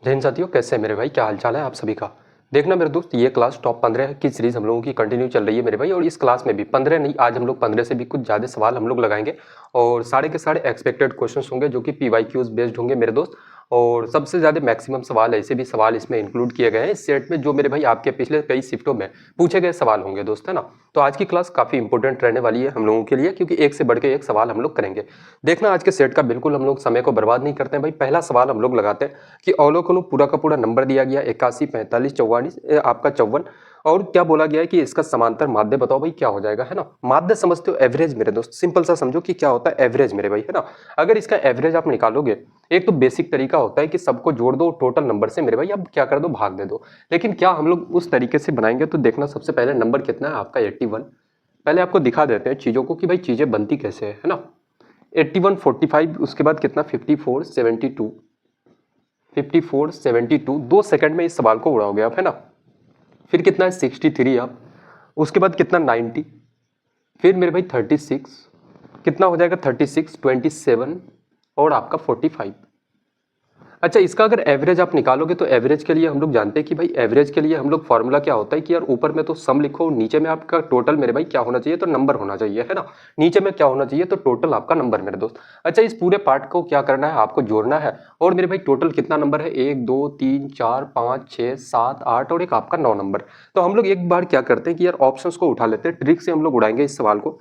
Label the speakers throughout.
Speaker 1: जय हिंद साथियों, कैसे हैं मेरे भाई? क्या हालचाल है आप सभी का? देखना मेरे दोस्त, ये क्लास टॉप 15 की सीरीज हम लोगों की कंटिन्यू चल रही है मेरे भाई। और इस क्लास में भी 15 नहीं, आज हम लोग 15 से भी कुछ ज़्यादा सवाल हम लोग लगाएंगे और सारे के सारे एक्सपेक्टेड क्वेश्चंस होंगे जो कि PYQs बेस्ड होंगे मेरे दोस्त। और सबसे ज़्यादा मैक्सिमम सवाल ऐसे भी सवाल इसमें इंक्लूड किए गए हैं इस सेट में, जो मेरे भाई आपके पिछले कई शिफ्टों में पूछे गए सवाल होंगे दोस्त, है ना। तो आज की क्लास काफ़ी इंपॉर्टेंट रहने वाली है हम लोगों के लिए, क्योंकि एक से बढ़ के एक सवाल हम लोग करेंगे। देखना आज के सेट का बिल्कुल हम लोग समय को बर्बाद नहीं करते हैं भाई। पहला सवाल हम लोग लगाते हैं कि अवलोकन पूरा का पूरा नंबर दिया गया 81, 45, 44, आपका 54, और क्या बोला गया है कि इसका समांतर माध्य बताओ भाई क्या हो जाएगा, है ना। माध्य समझते हो? एवरेज मेरे दोस्त। सिंपल सा समझो कि क्या होता है एवरेज मेरे भाई, है ना। अगर इसका एवरेज आप निकालोगे, एक तो बेसिक तरीका होता है कि सबको जोड़ दो टोटल नंबर से मेरे भाई, अब क्या कर दो, भाग दे दो। लेकिन क्या हम लोग उस तरीके से बनाएंगे? तो देखना, सबसे पहले नंबर कितना है आपका 81। पहले आपको दिखा देते हैं चीजों को कि भाई चीजें बनती कैसे है ना। 81, 45, उसके बाद कितना 54, 72, 54, 72, 2 सेकंड में इस सवाल को उड़ाओगे आप, है ना। फिर कितना है 63 आप, उसके बाद कितना 90, फिर मेरे भाई 36, कितना हो जाएगा 36, 27 और आपका 45। अच्छा, इसका अगर एवरेज आप निकालोगे तो एवरेज के लिए हम लोग जानते हैं कि भाई एवरेज के लिए हम लोग फॉर्मूला क्या होता है कि यार ऊपर में तो सम लिखो, नीचे में आपका टोटल मेरे भाई क्या होना चाहिए, तो नंबर होना चाहिए, है ना। नीचे में क्या होना चाहिए, तो टोटल आपका नंबर मेरे दोस्त। अच्छा, इस पूरे पार्ट को क्या करना है, आपको जोड़ना है। और मेरे भाई टोटल कितना नंबर है, 1 2 3 4 5 6 7 8 और एक आपका 9 नंबर। तो हम लोग एक बार क्या करते हैं कि यार ऑप्शंस को उठा लेते हैं, ट्रिक से हम लोग उड़ाएंगे इस सवाल को।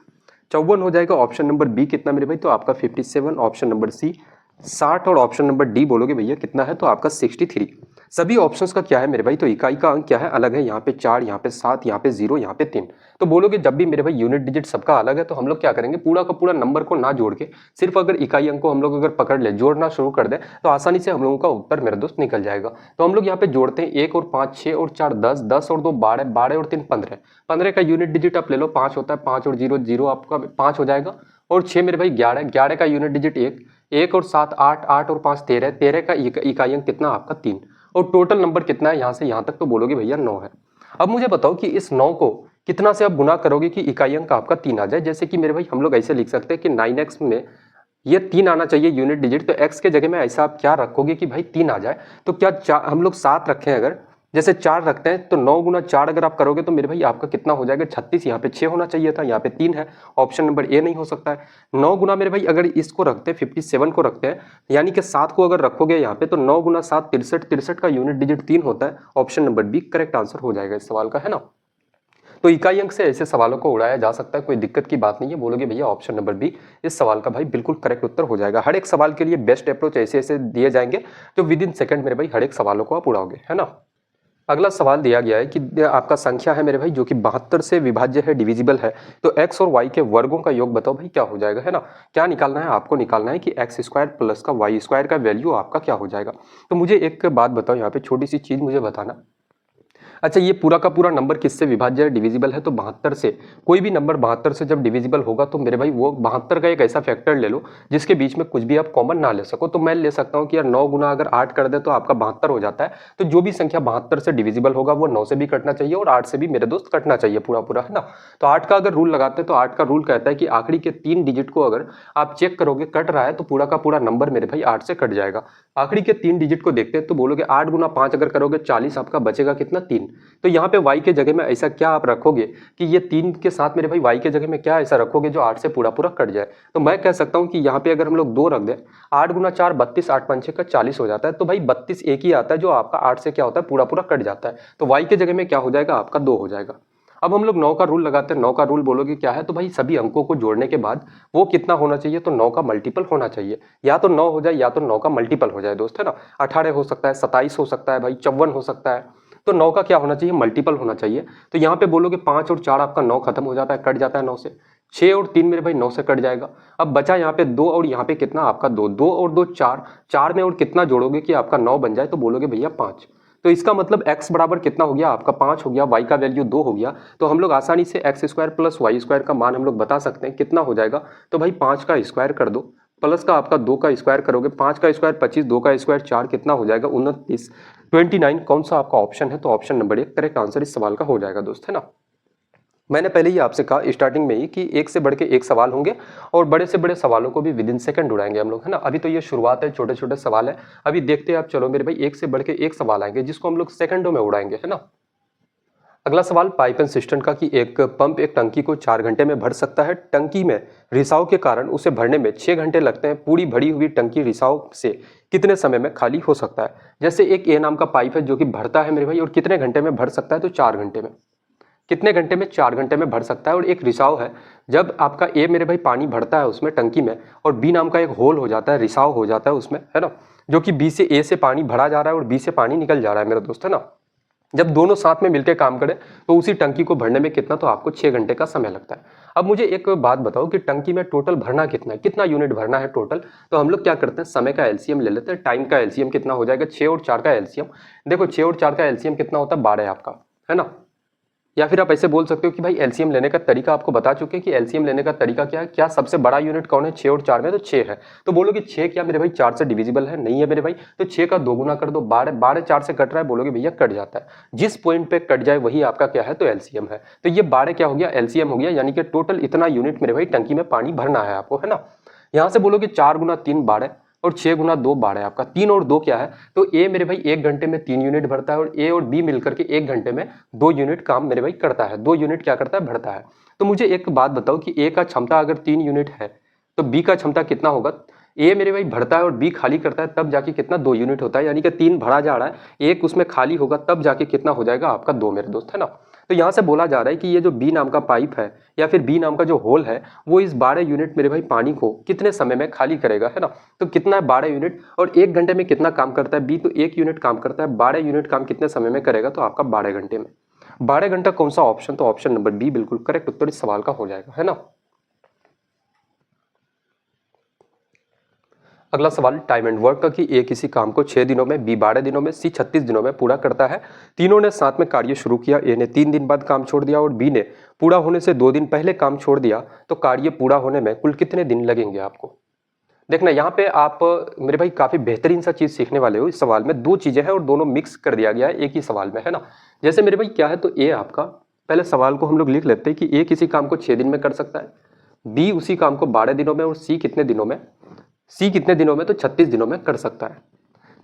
Speaker 1: 54 हो जाएगा, ऑप्शन नंबर बी कितना मेरे भाई, तो आपका 57, ऑप्शन नंबर सी 60 और ऑप्शन नंबर डी बोलोगे भैया कितना है, तो आपका 63। सभी ऑप्शंस का क्या है मेरे भाई, तो इकाई का अंक क्या है, अलग है। यहाँ पे 4, यहाँ पे 7, यहाँ पे 0, यहाँ पे 3। तो बोलोगे जब भी मेरे भाई यूनिट डिजिट सबका अलग है, तो हम लोग क्या करेंगे, पूरा का पूरा नंबर को ना जोड़ के सिर्फ अगर इकाई अंक को हम लोग अगर पकड़ ले, जोड़ना शुरू कर दे, तो आसानी से हम लोगों का उत्तर मेरे दोस्त निकल जाएगा। तो हम लोग यहाँ पे जोड़ते हैं, 1 और 5 6 और 4 10, 10 और 2 12, 12 और 3 15। 15 का यूनिट डिजिट आप ले लो 5 होता है, 5 और 0 0 आपका 5 हो जाएगा। और 6 मेरे भाई 11, 11 का यूनिट डिजिट 1, 1 और 7 8, 8 और 5 13, 13 का इकाई अंक कितना आपका 3। और टोटल नंबर कितना है यहाँ से यहाँ तक, तो बोलोगे भैया 9 है। अब मुझे बताओ कि इस 9 को कितना से आप गुना करोगे कि इकाई अंक आपका 3 आ जाए। जैसे कि मेरे भाई हम लोग ऐसे लिख सकते हैं कि 9x में ये 3 आना चाहिए यूनिट डिजिट, तो x के जगह में ऐसा आप क्या रखोगे कि भाई 3 आ जाए। तो क्या हम लोग 7 रखें, अगर जैसे 4 रखते हैं तो 9 गुना 4 अगर आप करोगे तो मेरे भाई आपका कितना हो जाएगा 36। यहाँ पे 6 होना चाहिए था, यहाँ पे 3 है, ऑप्शन नंबर ए नहीं हो सकता है। 9 गुना मेरे भाई अगर इसको रखते हैं 57 को रखते हैं, यानी कि 7 को अगर रखोगे यहाँ पे, तो 9 गुना 7 63, 63 का यूनिट डिजिट 3 होता है। Option number B correct answer हो जाएगा इस सवाल का, है ना। तो इकाई अंक से ऐसे सवालों को उड़ाया जा सकता है, कोई दिक्कत की बात नहीं है। बोलोगे भैया ऑप्शन नंबर बी इस सवाल का भाई बिल्कुल करेक्ट उत्तर हो जाएगा। हर एक सवाल के लिए बेस्ट अप्रोच ऐसे ऐसे दिए जाएंगे जो विद इन सेकंड मेरे भाई हर एक सवालों को आप उड़ाओगे, है ना। अगला सवाल दिया गया है कि आपका संख्या है मेरे भाई जो कि 72 से विभाज्य है, डिविजिबल है, तो x और y के वर्गों का योग बताओ भाई क्या हो जाएगा, है ना। क्या निकालना है आपको, निकालना है कि x स्क्वायर प्लस का y स्क्वायर का वैल्यू आपका क्या हो जाएगा। तो मुझे एक बात बताओ, यहाँ पे छोटी सी चीज मुझे बताना। अच्छा, ये पूरा का पूरा नंबर किससे विभाज्य है, डिविजिबल है, तो 72 से। कोई भी नंबर 72 से जब डिविजिबल होगा तो मेरे भाई वो 72 का एक ऐसा फैक्टर ले लो जिसके बीच में कुछ भी आप कॉमन ना ले सको। तो मैं ले सकता हूँ कि यार 9 गुना अगर 8 कर दे तो आपका 72 हो जाता है। तो जो भी संख्या 72 से डिविजिबल होगा वो 9 से भी कटना चाहिए और 8 से भी मेरे दोस्त कटना चाहिए पूरा पूरा, है ना। तो 8 का अगर रूल लगाते हैं तो 8 का रूल कहता है कि आखिरी के 3 डिजिट को अगर आप चेक करोगे कट रहा है तो पूरा का पूरा नंबर मेरे भाई 8 से कट जाएगा। आखिरी के 3 डिजिट को देखते हैं तो बोलोगे 8 गुना 5 अगर करोगे 40, आपका बचेगा कितना 3। तो यहाँ पे y के जगह में ऐसा क्या आप रखोगे कि ये 3 के साथ मेरे भाई y के जगह में क्या ऐसा रखोगे जो 8 से पूरा पूरा कट जाए। तो मैं कह सकता हूँ कि यहाँ पे अगर हम लोग 2 रख दें, 8 गुना 4 32, 8 5 का 40 हो जाता है। तो भाई 32 एक ही आता है जो आपका 8 से क्या होता है पूरा पूरा कट जाता है। तो y के जगह में क्या हो जाएगा आपका 2 हो जाएगा। अब हम लोग 9 का रूल लगाते हैं। 9 का रूल बोलोगे क्या है, तो भाई सभी अंकों को जोड़ने के बाद वो कितना होना चाहिए, तो 9 का मल्टीपल होना चाहिए। या तो 9 हो जाए या तो 9 का मल्टीपल हो जाए दोस्त, है ना। 18 हो सकता है, 27 हो सकता है भाई, 54 हो सकता है। तो 9 का क्या होना चाहिए, मल्टीपल होना चाहिए। तो यहाँ पे बोलोगे 5 और 4 आपका 9 खत्म हो जाता है, कट जाता है 9 से। 6 और 3 मेरे भाई 9 से कट जाएगा। अब बचा यहाँ पे 2 और यहाँ पे कितना आपका 2, 2 और 2 4, 4 में और कितना जोड़ोगे कि आपका 9 बन जाए, तो बोलोगे भैया 5। तो इसका मतलब x बराबर कितना हो गया आपका 5 हो गया, y का वैल्यू 2 हो गया। तो हम लोग आसानी से x square plus y square का मान हम लोग बता सकते हैं कितना हो जाएगा। तो भाई 5 का स्क्वायर कर दो, प्लस का आपका 2 का स्क्वायर करोगे, 5 का स्क्वायर 25, 2 का स्क्वायर 4, कितना हो जाएगा 29, 29। कौन सा आपका ऑप्शन है, तो ऑप्शन नंबर 1 करेक्ट आंसर इस सवाल का हो जाएगा दोस्त, है ना। मैंने पहले ही आपसे कहा स्टार्टिंग में ही कि एक से बढ़ के एक सवाल होंगे और बड़े से बड़े सवालों को भी विद इन सेकंड उड़ाएंगे हम लोग, है ना। अभी तो ये शुरुआत है, छोटे छोटे सवाल है, अभी देखते हैं आप। चलो मेरे भाई, एक से बढ़ के एक सवाल आएंगे जिसको हम लोग सेकंडों में उड़ाएंगे, है ना। अगला सवाल पाइप एंड सिस्टम का कि एक पंप एक टंकी को 4 घंटे में भर सकता है। टंकी में रिसाव के कारण उसे भरने में 6 घंटे लगते हैं। पूरी भरी हुई टंकी रिसाव से कितने समय में खाली हो सकता है। जैसे एक ए नाम का पाइप है जो कि भरता है मेरे भाई, और कितने घंटे में भर सकता है, तो 4 घंटे में। कितने घंटे में, 4 घंटे में भर सकता है। और एक रिसाव है, जब आपका ए मेरे भाई पानी भरता है उसमें टंकी में, और बी नाम का एक होल हो जाता है, रिसाव हो जाता है उसमें, है ना, जो कि बी से ए से पानी भरा जा रहा है और बी से पानी निकल जा रहा है मेरा दोस्त, है ना। जब दोनों साथ में मिलकर काम करें तो उसी टंकी को भरने में कितना, तो आपको 6 घंटे का समय लगता है। अब मुझे एक बात बताओ कि टंकी में टोटल भरना कितना है, कितना यूनिट भरना है टोटल। तो हम लोग क्या करते हैं, समय का एलसीएम ले लेते हैं। टाइम का एलसीएम कितना हो जाएगा, 6 और 4 का एलसीएम। देखो 6 और 4 का एलसीएम कितना होता है, 12 आपका, है ना। या फिर आप ऐसे बोल सकते हो कि भाई एलसीएम लेने का तरीका आपको बता चुके हैं कि एलसीएम लेने का तरीका क्या है। क्या सबसे बड़ा यूनिट कौन है, 6 और 4 में, तो 6 है। तो बोलोगे 6 क्या मेरे भाई 4 से डिविजिबल है, नहीं है मेरे भाई, तो 6 का 2 गुना कर दो। 12 4 से कट रहा है, बोलोगे भैया कट जाता है। जिस पॉइंट पे कट जाए वही आपका क्या है, तो एलसीएम है। तो ये 12 क्या हो गया, एलसीएम हो गया, यानी कि टोटल इतना यूनिट मेरे भाई टंकी में पानी भरना है आपको, है ना। यहाँ से बोलोगे 4 गुना 3 12 और 6 गुना 2 12 आपका। 3 और 2 क्या है, तो ए मेरे भाई 1 घंटे में 3 यूनिट भरता है, और ए और बी मिलकर के 1 घंटे में 2 यूनिट काम मेरे भाई करता है। 2 यूनिट क्या करता है, भरता है। तो मुझे एक बात बताओ कि ए का क्षमता अगर 3 यूनिट है तो बी का क्षमता कितना होगा। ए मेरे भाई भरता है और बी खाली करता है, तब जाके कितना, 2 यूनिट होता है, यानी कि 3 भरा जा रहा है, एक उसमें खाली होगा, तब जाके कितना हो जाएगा आपका 2 मेरे दोस्त, है ना। तो यहाँ से बोला जा रहा है कि ये जो बी नाम का पाइप है या फिर बी नाम का जो होल है, वो इस 12 यूनिट मेरे भाई पानी को कितने समय में खाली करेगा, है ना। तो कितना है, 12 यूनिट, और 1 घंटे में कितना काम करता है बी, तो 1 यूनिट काम करता है। 12 यूनिट काम कितने समय में करेगा, तो आपका 12 घंटे में। 12 घंटा कौन सा ऑप्शन, तो ऑप्शन नंबर बी बिल्कुल करेक्ट उत्तर इस सवाल का हो जाएगा, है ना। अगला सवाल टाइम एंड वर्क का कि ए किसी काम को 6 दिनों में, बी 12 दिनों में, सी 36 दिनों में पूरा करता है। तीनों ने साथ में कार्य शुरू किया। ए ने 3 दिन बाद काम छोड़ दिया और बी ने पूरा होने से 2 दिन पहले काम छोड़ दिया। तो कार्य पूरा होने में कुल कितने दिन लगेंगे आपको। देखना यहाँ पे आप मेरे भाई काफी बेहतरीन सा चीज सीखने वाले हो। इस सवाल में 2 चीजें हैं और दोनों मिक्स कर दिया गया है एक ही सवाल में, है ना। जैसे मेरे भाई क्या है, तो ए आपका, पहले सवाल को हम लोग लिख लेते हैं कि ए किसी काम को 6 दिन में कर सकता है, बी उसी काम को 12 दिनों में, और सी कितने दिनों में, सी कितने दिनों में, तो 36 दिनों में कर सकता है।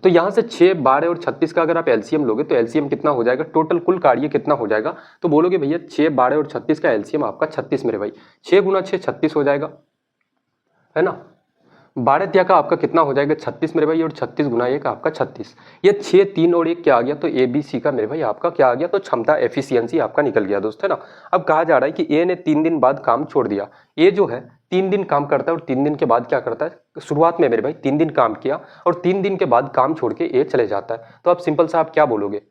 Speaker 1: तो यहां से 6 12 और 36 का अगर आप एलसीएम लोगे तो एलसीएम कितना हो जाएगा, टोटल कुल कार्य कितना हो जाएगा। तो बोलोगे भैया 6 12 और 36 का एलसीएम आपका 36 मेरे भाई, 6 गुना 6 36 हो जाएगा, है ना। 12 तिया का आपका कितना हो जाएगा, 36 मेरे भाई, और 36 गुना 1 आपका 36। ये 6 3 और 1 क्या आ गया, तो ए बी सी का मेरे भाई आपका क्या आ गया, तो क्षमता एफिशिएंसी आपका निकल गया दोस्त, है ना। अब कहा जा रहा है कि ए ने 3 दिन बाद काम छोड़ दिया। ए जो है 3 दिन काम करता है और 3 दिन के बाद क्या करता है, शुरुआत में मेरे भाई 3 दिन काम किया और 3 दिन के बाद काम छोड़ के ए चले जाता है। तो आप सिंपल सा आप क्या बोलोगे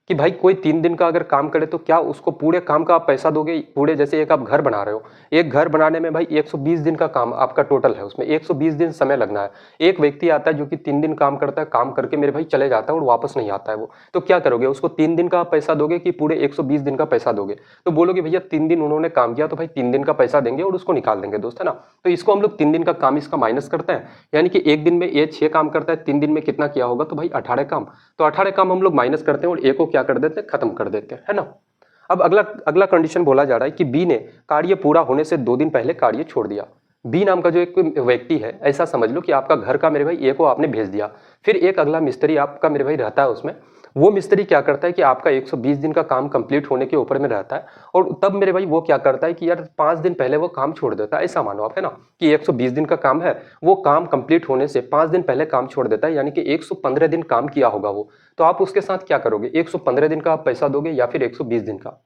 Speaker 1: कि भाई कोई 3 दिन का अगर काम करे तो क्या उसको पूरे काम का आप पैसा दोगे पूरे। जैसे एक आप घर बना रहे हो, एक घर बनाने में भाई 120 दिन का काम आपका टोटल है, उसमें 120 दिन समय लगना है। एक व्यक्ति आता है जो कि 3 दिन काम करता है, काम करके मेरे भाई चले जाता है और वापस नहीं आता है वो, तो क्या करोगे, उसको 3 दिन का पैसा दोगे कि पूरे 120 दिन का पैसा दोगे। तो बोलोगे भैया 3 दिन उन्होंने काम किया तो भाई 3 दिन का पैसा देंगे और उसको निकाल देंगे दोस्त, है ना। तो इसको हम लोग 3 दिन का काम इसका माइनस करते हैं, यानी कि एक दिन में ए 6 काम करता है, 3 दिन में कितना किया होगा, तो भाई 18 काम। तो 18 काम हम लोग माइनस करते हैं और ए को क्या कर देते हैं, खत्म कर देते हैं, है ना। अब अगला अगला कंडीशन बोला जा रहा है कि बी ने कार्य पूरा होने से 2 दिन पहले कार्य छोड़ दिया। बी नाम का जो एक व्यक्ति है, ऐसा समझ लो कि आपका घर का मेरे भाई ए को आपने भेज दिया, फिर एक अगला मिस्त्री आपका मेरे भाई रहता है उसमें। वो मिस्त्री क्या करता है कि आपका 120 दिन का काम कंप्लीट होने के ऊपर में रहता है, और तब मेरे भाई वो क्या करता है कि यार 5 दिन पहले वो काम छोड़ देता है। ऐसा मानो आप, है ना, कि 120 दिन का काम है, वो काम कंप्लीट होने से 5 दिन पहले काम छोड़ देता है, यानी कि 115 दिन काम किया होगा वो। तो आप उसके साथ क्या करोगे, 115 दिन का आप पैसा दोगे या फिर 120 दिन का।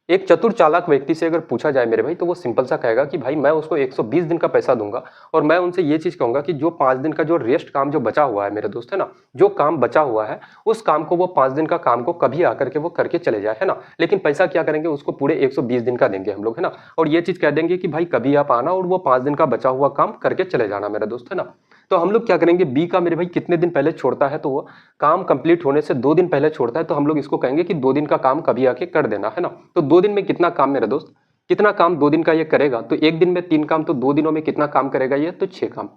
Speaker 1: एक चतुर चालाक व्यक्ति से अगर पूछा जाए मेरे भाई, तो वो सिंपल सा कहेगा कि भाई मैं उसको 120 दिन का पैसा दूंगा, और मैं उनसे ये चीज कहूंगा कि जो 5 दिन का जो रेस्ट काम जो बचा हुआ है मेरे दोस्त, है ना, जो काम बचा हुआ है उस काम को वो 5 दिन का काम को कभी आकर के वो करके चले जाए, है ना। लेकिन पैसा क्या करेंगे, उसको पूरे 120 दिन का देंगे हम लोग, है ना। और ये चीज कह देंगे कि भाई कभी आप आना और वो 5 दिन का बचा हुआ काम करके चले जाना मेरा दोस्त, है ना। तो हम लोग क्या करेंगे, बी का मेरे भाई कितने दिन पहले छोड़ता है, तो वो काम कंप्लीट होने से 2 दिन पहले छोड़ता है, तो हम लोग इसको कहेंगे कि 2 दिन का काम कभी आके कर देना, है ना। तो 2 दिन में कितना काम मेरे दोस्त, कितना काम 2 दिन का ये करेगा, तो एक दिन में 3 काम, तो 2 दिनों में कितना काम करेगा ये, तो 6 काम।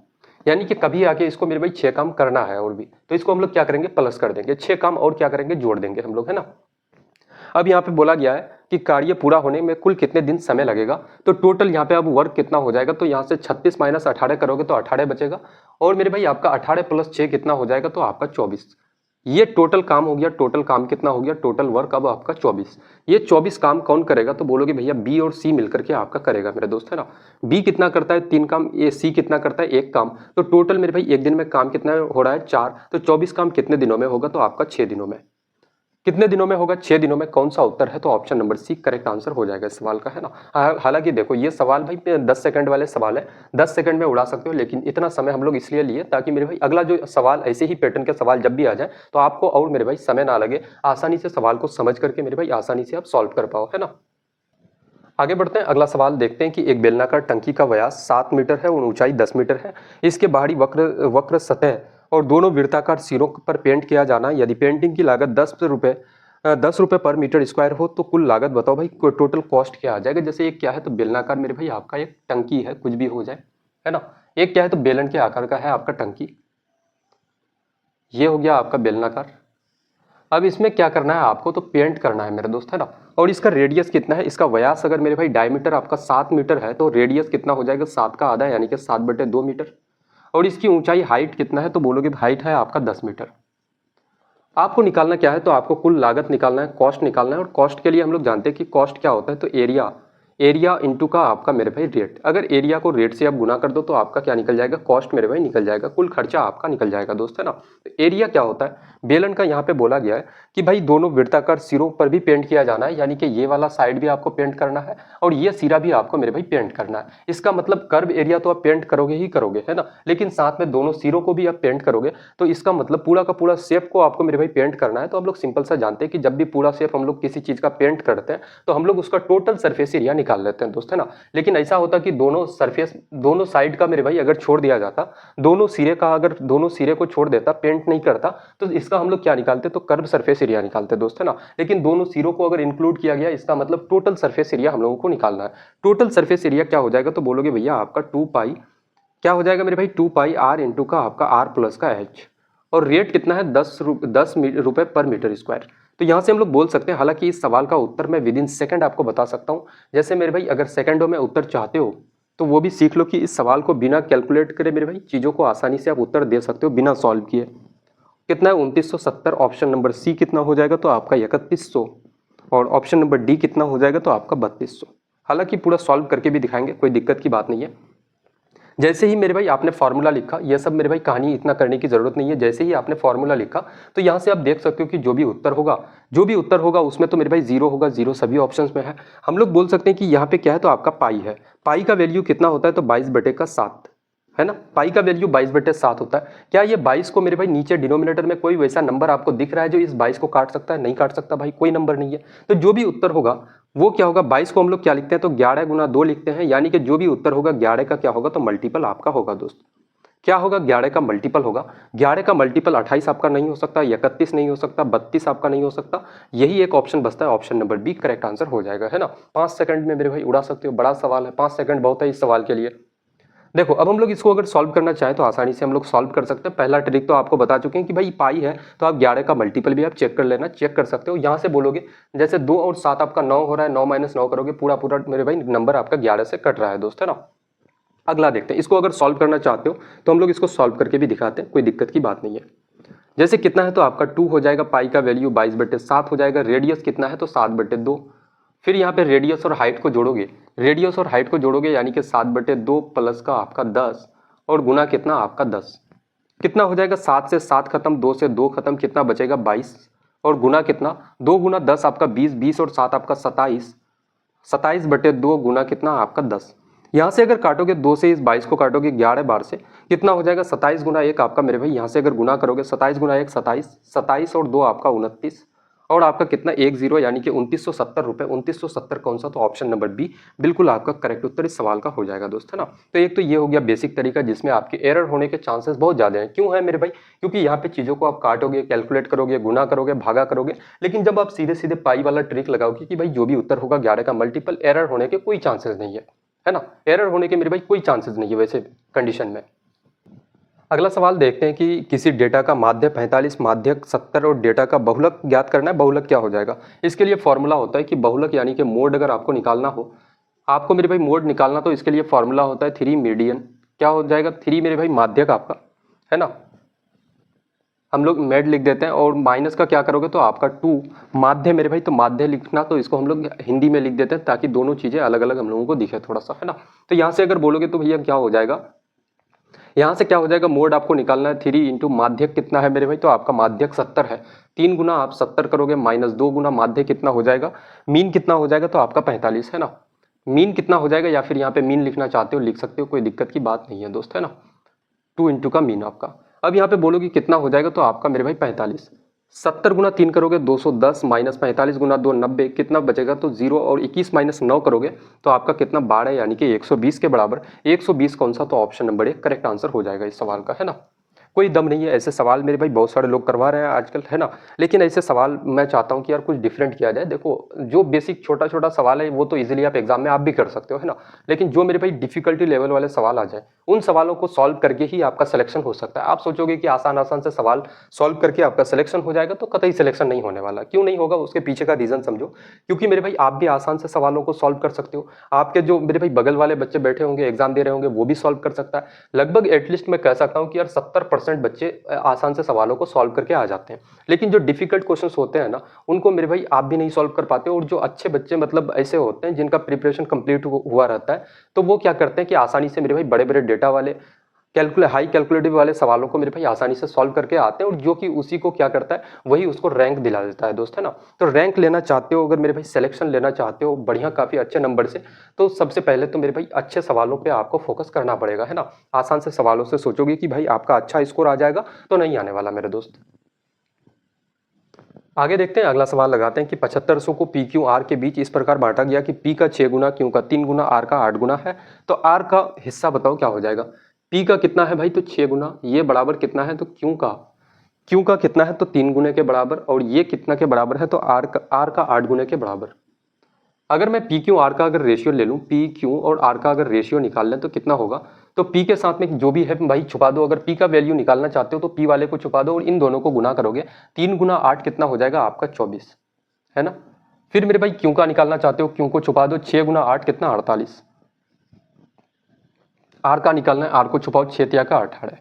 Speaker 1: यानी कि कभी आके इसको मेरे भाई 6 काम करना है और भी, तो इसको हम लोग क्या करेंगे, प्लस कर देंगे, 6 काम और क्या करेंगे, जोड़ देंगे हम लोग, है ना। अब यहाँ पे बोला गया है कि कार्य पूरा होने में कुल कितने दिन समय लगेगा। तो टोटल यहाँ पे अब वर्क कितना हो जाएगा, तो यहाँ से 36 माइनस 18 करोगे तो 18 बचेगा, और मेरे भाई आपका 18 प्लस 6 कितना हो जाएगा, तो आपका 24। ये टोटल काम हो गया। टोटल काम कितना हो गया, टोटल वर्क अब आपका 24। ये 24 काम कौन करेगा, तो बोलोगे भैया बी और सी मिलकर के आपका करेगा मेरे दोस्त, है ना। बी कितना करता है, 3 काम, ए सी कितना करता है, 1 काम। तो टोटल मेरे भाई एक दिन में काम कितना हो रहा है, 4। तो 24 काम कितने दिनों में होगा, तो आपका 6 दिनों में। कितने दिनों में होगा, 6 दिनों में। कौन सा उत्तर है, तो option number C correct answer हो जाएगा इस सवाल का, है ना। हालांकि देखो ये सवाल भाई 10 सेकंड वाले सवाल है, 10 सेकंड में उड़ा सकते हो, लेकिन इतना समय हम लोग इसलिए लिए ताकि मेरे भाई अगला जो सवाल ऐसे ही पैटर्न के सवाल जब भी आ जाए तो आपको और मेरे भाई समय ना लगे, आसानी से सवाल को समझ करके मेरे भाई आसानी से आप सॉल्व कर पाओ, है ना। आगे बढ़ते हैं, अगला सवाल देखते हैं कि एक बेलनाकार टंकी का व्यास 7 मीटर है और ऊंचाई 10 मीटर है। इसके बाहरी वक्र वक्र सतह और दोनों वृत्ताकार सिरों पर पेंट किया जाना। यदि पेंटिंग की लागत 10 रुपए पर मीटर स्क्वायर हो तो कुल लागत बताओ भाई, टोटल कॉस्ट क्या आ जाएगा। जैसे एक क्या है, तो बेलनाकार मेरे भाई आपका एक टंकी है, कुछ भी हो जाए, है ना। एक क्या है, तो बेलन के आकार का है आपका टंकी, ये हो गया आपका बेलनाकार। अब इसमें क्या करना है आपको, तो पेंट करना है मेरे दोस्त, है ना। और इसका रेडियस कितना है, इसका व्यास अगर मेरे भाई डायमीटर आपका 7 मीटर है तो रेडियस कितना हो जाएगा, 7 का आधा यानी कि 7/2 मीटर। और इसकी ऊंचाई हाइट कितना है, तो बोलोगे हाइट है आपका 10 मीटर। आपको निकालना क्या है, तो आपको कुल लागत निकालना है, कॉस्ट निकालना है। और कॉस्ट के लिए हम लोग जानते हैं कि कॉस्ट क्या होता है, तो एरिया इंटू का आपका मेरे भाई रेट। अगर एरिया को रेट से आप गुना कर दो तो आपका क्या निकल जाएगा, कॉस्ट मेरे भाई निकल जाएगा, कुल खर्चा आपका निकल जाएगा दोस्त, है ना। तो एरिया क्या होता है, बेलन का यहाँ पे बोला गया है कि भाई दोनों वृत्ताकार सिरों पर भी पेंट किया जाना है, यानी कि ये वाला साइड भी आपको पेंट करना है और ये सिरा भी आपको मेरे भाई पेंट करना है। इसका मतलब कर्व एरिया तो आप पेंट करोगे ही करोगे, है ना, लेकिन साथ में दोनों सिरों को भी आप पेंट करोगे, तो इसका मतलब पूरा का पूरा शेप को आपको मेरे भाई पेंट करना है। तो हम लोग सिंपल सा जानते हैं कि जब भी पूरा शेप हम लोग किसी चीज का पेंट करते हैं तो हम लोग उसका टोटल सरफेस एरिया निकाल लेते हैं दोस्त, है ना। लेकिन ऐसा होता कि दोनों सरफेस, दोनों साइड का मेरे भाई अगर छोड़ दिया जाता, दोनों सिरे का अगर दोनों सिरे को छोड़ देता, पेंट नहीं करता, तो इसका हम लोग क्या निकालते, तो कर्व सरफेस एरिया निकालते दोस्त, है ना। लेकिन दोनों सिरों को अगर इंक्लूड किया गया, इसका मतलब टोटल सरफेस एरिया हम लोगों को निकालना है। टोटल सरफेस एरिया क्या हो जाएगा, तो बोलोगे भैया आपका 2 पाई क्या हो जाएगा मेरे भाई, 2 पाई आर इंटू का आपका आर प्लस का एच। और रेट कितना है, 10 रुपए पर मीटर स्क्वायर। तो यहाँ से हम लोग बोल सकते हैं, हालांकि इस सवाल का उत्तर मैं विद इन सेकंड आपको बता सकता हूँ। जैसे मेरे भाई अगर सेकंडों में उत्तर चाहते हो तो वो भी सीख लो कि इस सवाल को बिना कैलकुलेट करे मेरे भाई चीज़ों को आसानी से आप उत्तर दे सकते हो बिना सॉल्व किए। कितना है, 2970। ऑप्शन नंबर सी कितना हो जाएगा, तो आपका 3100। और ऑप्शन नंबर डी कितना हो जाएगा, तो आपका 3200। हालांकि पूरा सॉल्व करके भी दिखाएंगे, कोई दिक्कत की बात नहीं है। जैसे ही मेरे भाई आपने फॉर्मूला लिखा, ये सब मेरे भाई कहानी इतना करने की जरूरत नहीं है। जैसे ही आपने फॉर्मूला लिखा तो यहाँ से आप देख सकते हो कि जो भी उत्तर होगा उसमें तो मेरे भाई जीरो होगा, जीरो सभी ऑप्शंस में है। हम लोग बोल सकते हैं कि यहाँ पे क्या है, तो आपका पाई है। पाई का वैल्यू कितना होता है, तो 22/7, है ना। पाई का वैल्यू 22/7 होता है। क्या ये 22 को मेरे भाई नीचे डिनोमिनेटर में कोई वैसा नंबर आपको दिख रहा है जो इस 22 को काट सकता है, नहीं काट सकता भाई, कोई नंबर नहीं है। तो जो भी उत्तर होगा वो क्या होगा, 22 को हम लोग क्या लिखते हैं, तो 11 गुना 2 लिखते हैं, यानी कि जो भी उत्तर होगा 11 का क्या होगा, तो मल्टीपल आपका होगा दोस्त। क्या होगा, 11 का मल्टीपल होगा। 11 का मल्टीपल 28 आपका नहीं हो सकता, 31 नहीं हो सकता, 32 आपका नहीं हो सकता। यही एक ऑप्शन बचता है, option number B correct answer हो जाएगा, है ना। 5 सेकंड में मेरे भाई उड़ा सकते हो, बड़ा सवाल है, 5 सेकंड बहुत है इस सवाल के लिए। देखो अब हम लोग इसको अगर सॉल्व करना चाहें तो आसानी से हम लोग सॉल्व कर सकते हैं। पहला ट्रिक तो आपको बता चुके हैं कि भाई पाई है तो आप 11 का मल्टीपल भी आप चेक कर लेना, चेक कर सकते हो। यहाँ से बोलोगे जैसे 2 और 7 आपका 9 हो रहा है, 9 माइनस 9 करोगे, पूरा पूरा मेरे भाई नंबर आपका 11 से कट रहा है दोस्त, है ना। अगला देखते हैं, इसको अगर सॉल्व करना चाहते हो तो हम लोग इसको सॉल्व करके भी दिखाते हैं, कोई दिक्कत की बात नहीं है। जैसे कितना है, तो आपका 2 हो जाएगा, पाई का वैल्यू 22/7 हो जाएगा, रेडियस कितना है, तो 7/2। फिर यहाँ पे रेडियस और हाइट को जोड़ोगे, रेडियस और हाइट को जोड़ोगे यानी कि 7/2 प्लस का आपका 10 और गुना कितना आपका 10। कितना हो जाएगा, 7 से 7 खत्म, 2 से 2 खत्म, कितना बचेगा 22। और गुना कितना, 2 गुना 10 आपका 20, 20 और 7 आपका 27, 27/2 गुना कितना आपका 10। यहाँ से अगर काटोगे 2 से इस 22 को काटोगे 11 बार से, कितना हो जाएगा 27 गुना 1 आपका मेरे भाई, यहाँ से अगर गुना करोगे 27 गुना 1 27, 27 और 2 आपका 29 और आपका कितना 10 यानी कि 2970 रुपये। 2970 कौन सा, तो ऑप्शन नंबर बी बिल्कुल आपका करेक्ट उत्तर इस सवाल का हो जाएगा दोस्त, है ना। तो एक तो ये हो गया बेसिक तरीका जिसमें आपके एरर होने के चांसेस बहुत ज़्यादा हैं। क्यों है मेरे भाई, क्योंकि यहाँ पे चीज़ों को आप काटोगे, कैलकुलेट करोगे, गुना करोगे, भागा करोगे, लेकिन जब आप सीधे सीधे पाई वाला ट्रिक लगाओगे कि भाई जो भी उत्तर होगा 11 का मल्टीपल, एरर होने के कोई चांसेस नहीं है, है ना। एरर होने के मेरे भाई कोई चांसेस नहीं है वैसे कंडीशन में। अगला सवाल देखते हैं कि किसी डेटा का माध्य 45, माध्यक 70 और डेटा का बहुलक ज्ञात करना है। बहुलक क्या हो जाएगा? इसके लिए फॉर्मूला होता है कि बहुलक यानी कि मोड अगर आपको निकालना हो, आपको मेरे भाई मोड निकालना, तो इसके लिए फॉर्मूला होता है 3 मीडियन। क्या हो जाएगा? 3 मेरे भाई माध्यक आपका, है ना, हम लोग मेड लिख देते हैं, और माइनस का क्या करोगे तो आपका 2 माध्य मेरे भाई, तो माध्य लिखना तो इसको हम लोग हिंदी में लिख देते हैं ताकि दोनों चीज़ें अलग अलग हम लोगों को दिखे थोड़ा सा, है ना। तो यहाँ से अगर बोलोगे तो भैया क्या हो जाएगा, यहाँ से क्या हो जाएगा, मोड आपको निकालना है 3 इंटू माध्यक कितना है मेरे भाई, तो आपका माध्यक 70 है। 3 गुना आप 70 करोगे माइनस 2 गुना माध्य कितना हो जाएगा, मीन कितना हो जाएगा, तो आपका 45, है ना। मीन कितना हो जाएगा, या फिर यहाँ पे मीन लिखना चाहते हो लिख सकते हो, कोई दिक्कत की बात नहीं है दोस्त, है ना। 2 इंटू का मीन आपका। अब यहाँ पे बोलोगे कितना हो जाएगा, तो आपका मेरे भाई 45। 70 गुना 3 करोगे 210, माइनस 45 गुना 2 90, कितना बचेगा, तो 0, और 21 माइनस 9 करोगे तो आपका कितना 12, यानी कि 120 के बराबर। 120 कौन सा, तो ऑप्शन नंबर 1 करेक्ट आंसर हो जाएगा इस सवाल का, है ना। कोई दम नहीं है, ऐसे सवाल मेरे भाई बहुत सारे लोग करवा रहे हैं आजकल, है ना। लेकिन ऐसे सवाल मैं चाहता हूं कि यार कुछ डिफरेंट किया जाए। देखो जो बेसिक छोटा छोटा सवाल है वो तो इजीली आप एग्जाम में आप भी कर सकते हो, है ना। लेकिन जो मेरे भाई डिफिकल्टी लेवल वाले सवाल आ जाए, उन सवालों को सॉल्व करके ही आपका सिलेक्शन हो सकता है। आप सोचोगे कि आसान आसान से सवाल सॉल्व करके आपका सिलेक्शन हो जाएगा, तो कतई सिलेक्शन नहीं होने वाला। क्यों नहीं होगा, उसके पीछे का रीजन समझो। क्योंकि मेरे भाई आप भी आसान से सवालों को सॉल्व कर सकते हो, आपके जो मेरे भाई बगल वाले बच्चे बैठे होंगे एग्जाम दे रहे होंगे वो भी सॉल्व कर सकता है। लगभग एटलीस्ट मैं कह सकता हूं कि यार 70% बच्चे आसान से सवालों को सॉल्व करके आ जाते हैं। लेकिन जो डिफिकल्ट क्वेश्चंस होते हैं ना, उनको मेरे भाई आप भी नहीं सॉल्व कर पाते। और जो अच्छे बच्चे मतलब ऐसे होते हैं जिनका प्रिपरेशन कंप्लीट हुआ रहता है, तो वो क्या करते हैं कि आसानी से मेरे भाई बड़े बड़े डेटा वाले हाई कैलकुलेटिव वाले सवालों को मेरे भाई आसानी से सॉल्व करके आते हैं, और जो कि उसी को क्या करता है, वही उसको रैंक दिला देता है दोस्त, है ना। तो रैंक लेना चाहते हो, अगर मेरे भाई सिलेक्शन लेना चाहते हो बढ़िया काफी अच्छे नंबर से, तो सबसे पहले तो मेरे भाई अच्छे सवालों पे आपको फोकस करना पड़ेगा, है ना। आसान से सवालों से सोचोगे कि भाई आपका अच्छा स्कोर आ जाएगा, तो नहीं आने वाला मेरे दोस्त। आगे देखते हैं, अगला सवाल लगाते हैं कि 7500 को पी क्यू आर के बीच इस प्रकार बांटा गया कि पी का 6 गुना, क्यू का 3 गुना, आर का 8 गुना है। तो आर का हिस्सा बताओ क्या हो जाएगा। पी का कितना है भाई, तो 6 गुना, ये बराबर कितना है, तो क्यू का कितना है, तो 3 गुने के बराबर, और ये कितना के बराबर है, तो आर का 8 गुने के बराबर। अगर मैं पी क्यू आर का अगर रेशियो ले लूं, पी क्यू और आर का अगर रेशियो निकाल लें तो कितना होगा, तो पी के साथ में जो भी है भाई छुपा दो। अगर पी का वैल्यू निकालना चाहते हो तो पी वाले को छुपा दो और इन दोनों को गुना करोगे। 3 गुना 8 कितना हो जाएगा आपका 24, है ना। फिर मेरे भाई क्यू का निकालना चाहते हो, क्यू को छुपा दो। 6 गुना 8 कितना 48। आर का निकालना है, आर को छुपाओ, 6 तिया का 18,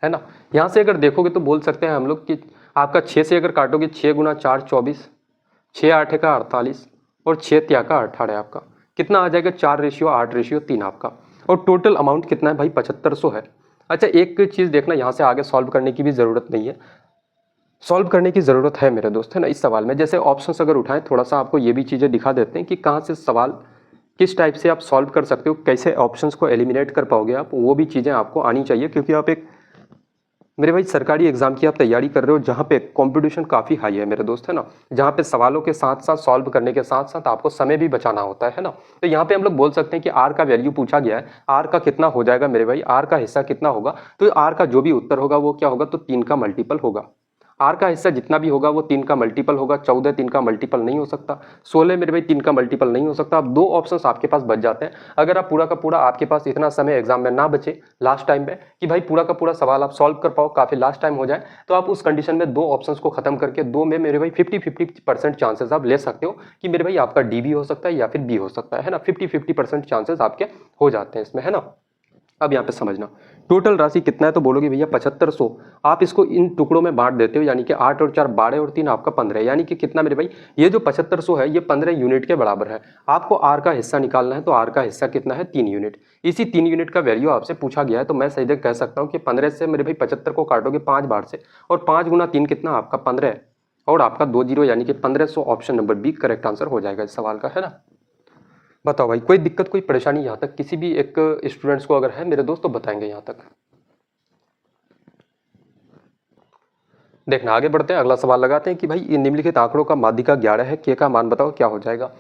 Speaker 1: है ना। यहां से अगर देखोगे तो बोल सकते हैं हम लोग कि आपका 6 से अगर काटोगे, 6 गुना 4 24, 6 8 का 48, और 6 तिया का 18 आपका कितना आ जाएगा, 4:8:3 आपका। और टोटल अमाउंट कितना है भाई, 7500 है। अच्छा एक चीज देखना, यहाँ से आगे सॉल्व करने की भी जरूरत नहीं है, सॉल्व करने की जरूरत है मेरे दोस्त, है ना। इस सवाल में जैसे ऑप्शंस अगर उठाएं, थोड़ा सा आपको ये भी चीजें दिखा देते हैं कि कहाँ से सवाल किस टाइप से आप सॉल्व कर सकते हो, कैसे ऑप्शंस को एलिमिनेट कर पाओगे आप, वो भी चीजें आपको आनी चाहिए। क्योंकि आप एक मेरे भाई सरकारी एग्जाम की आप तैयारी कर रहे हो, जहाँ पे कंपटीशन काफी हाई है मेरे दोस्त, है ना। जहाँ पे सवालों के साथ साथ सॉल्व करने के साथ साथ आपको समय भी बचाना होता है ना। तो यहाँ पे हम लोग बोल सकते हैं कि आर का वैल्यू पूछा गया है, आर का कितना हो जाएगा मेरे भाई, आर का हिस्सा कितना होगा, तो आर का जो भी उत्तर होगा वो क्या होगा, तो 3 का मल्टीपल होगा। आर का हिस्सा जितना भी होगा वो 3 का मल्टीपल होगा। 14 3 का मल्टीपल नहीं हो सकता, 16 मेरे भाई 3 का मल्टीपल नहीं हो सकता। अब 2 ऑप्शंस आपके पास बच जाते हैं। अगर आप पूरा का पूरा, आपके पास इतना समय एग्जाम में ना बचे लास्ट टाइम में कि भाई पूरा का पूरा सवाल आप सॉल्व कर पाओ, काफी लास्ट टाइम हो जाए, तो आप उस कंडीशन में 2 ऑप्शंस को खत्म करके 2 में मेरे भाई 50-50% चांसेस आप ले सकते हो कि मेरे भाई आपका डी भी हो सकता है या फिर बी हो सकता है ना। 50-50% चांसेस आपके हो जाते हैं इसमें, है ना। अब यहाँ पे समझना, टोटल राशि कितना है, तो बोलोगे भैया 7500। आप इसको इन टुकड़ों में बांट देते हो, यानी कि 8 और 4 12 और 3 आपका 15, यानी कि कितना मेरे भाई, ये जो 7500 है ये 15 यूनिट के बराबर है। आपको आर का हिस्सा निकालना है, तो आर का हिस्सा कितना है, 3 यूनिट। इसी 3 यूनिट का वैल्यू आपसे पूछा गया है, तो मैं सीधे कह सकता हूँ कि 15 से मेरे भाई 75 को काटोगे 5 बार से, और 5 गुना 3 कितना आपका 15, और आपका 2 जीरो, यानी कि 1500 option number B correct answer हो जाएगा इस सवाल का, है ना। बताओ भाई कोई दिक्कत कोई परेशानी यहाँ तक किसी भी एक स्टूडेंट्स को अगर है मेरे दोस्त, तो बताएंगे यहाँ तक। देखना आगे बढ़ते हैं, अगला सवाल लगाते हैं कि भाई इन निम्नलिखित आंकड़ों का माध्यिका 11 है, के का मान बताओ क्या हो जाएगा।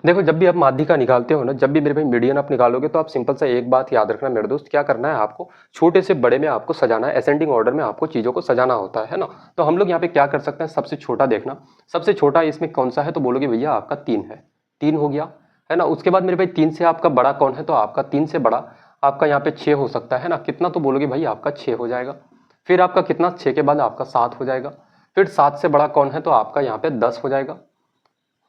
Speaker 1: देखो जब भी आप माध्यिका निकालते हो ना, जब भी मेरे भाई मीडियन आप निकालोगे, तो आप सिंपल सा एक बात याद रखना मेरे दोस्त, क्या करना है आपको, छोटे से बड़े में आपको सजाना है, असेंडिंग ऑर्डर में आपको चीजों को सजाना होता है ना। तो हम लोग यहाँ पे क्या कर सकते हैं, सबसे छोटा देखना, सबसे छोटा इसमें कौन सा है, तो बोलोगे भैया आपका 3 है, 3 हो गया, है ना। उसके बाद मेरे भाई 3 से आपका बड़ा कौन है, तो आपका 3 से बड़ा आपका यहाँ पे 6 हो सकता है ना, कितना तो बोलोगे भाई आपका 6 हो जाएगा। फिर आपका कितना, 6 के बाद आपका 7 हो जाएगा। फिर 7 से बड़ा कौन है, तो आपका यहाँ पे 10 हो जाएगा।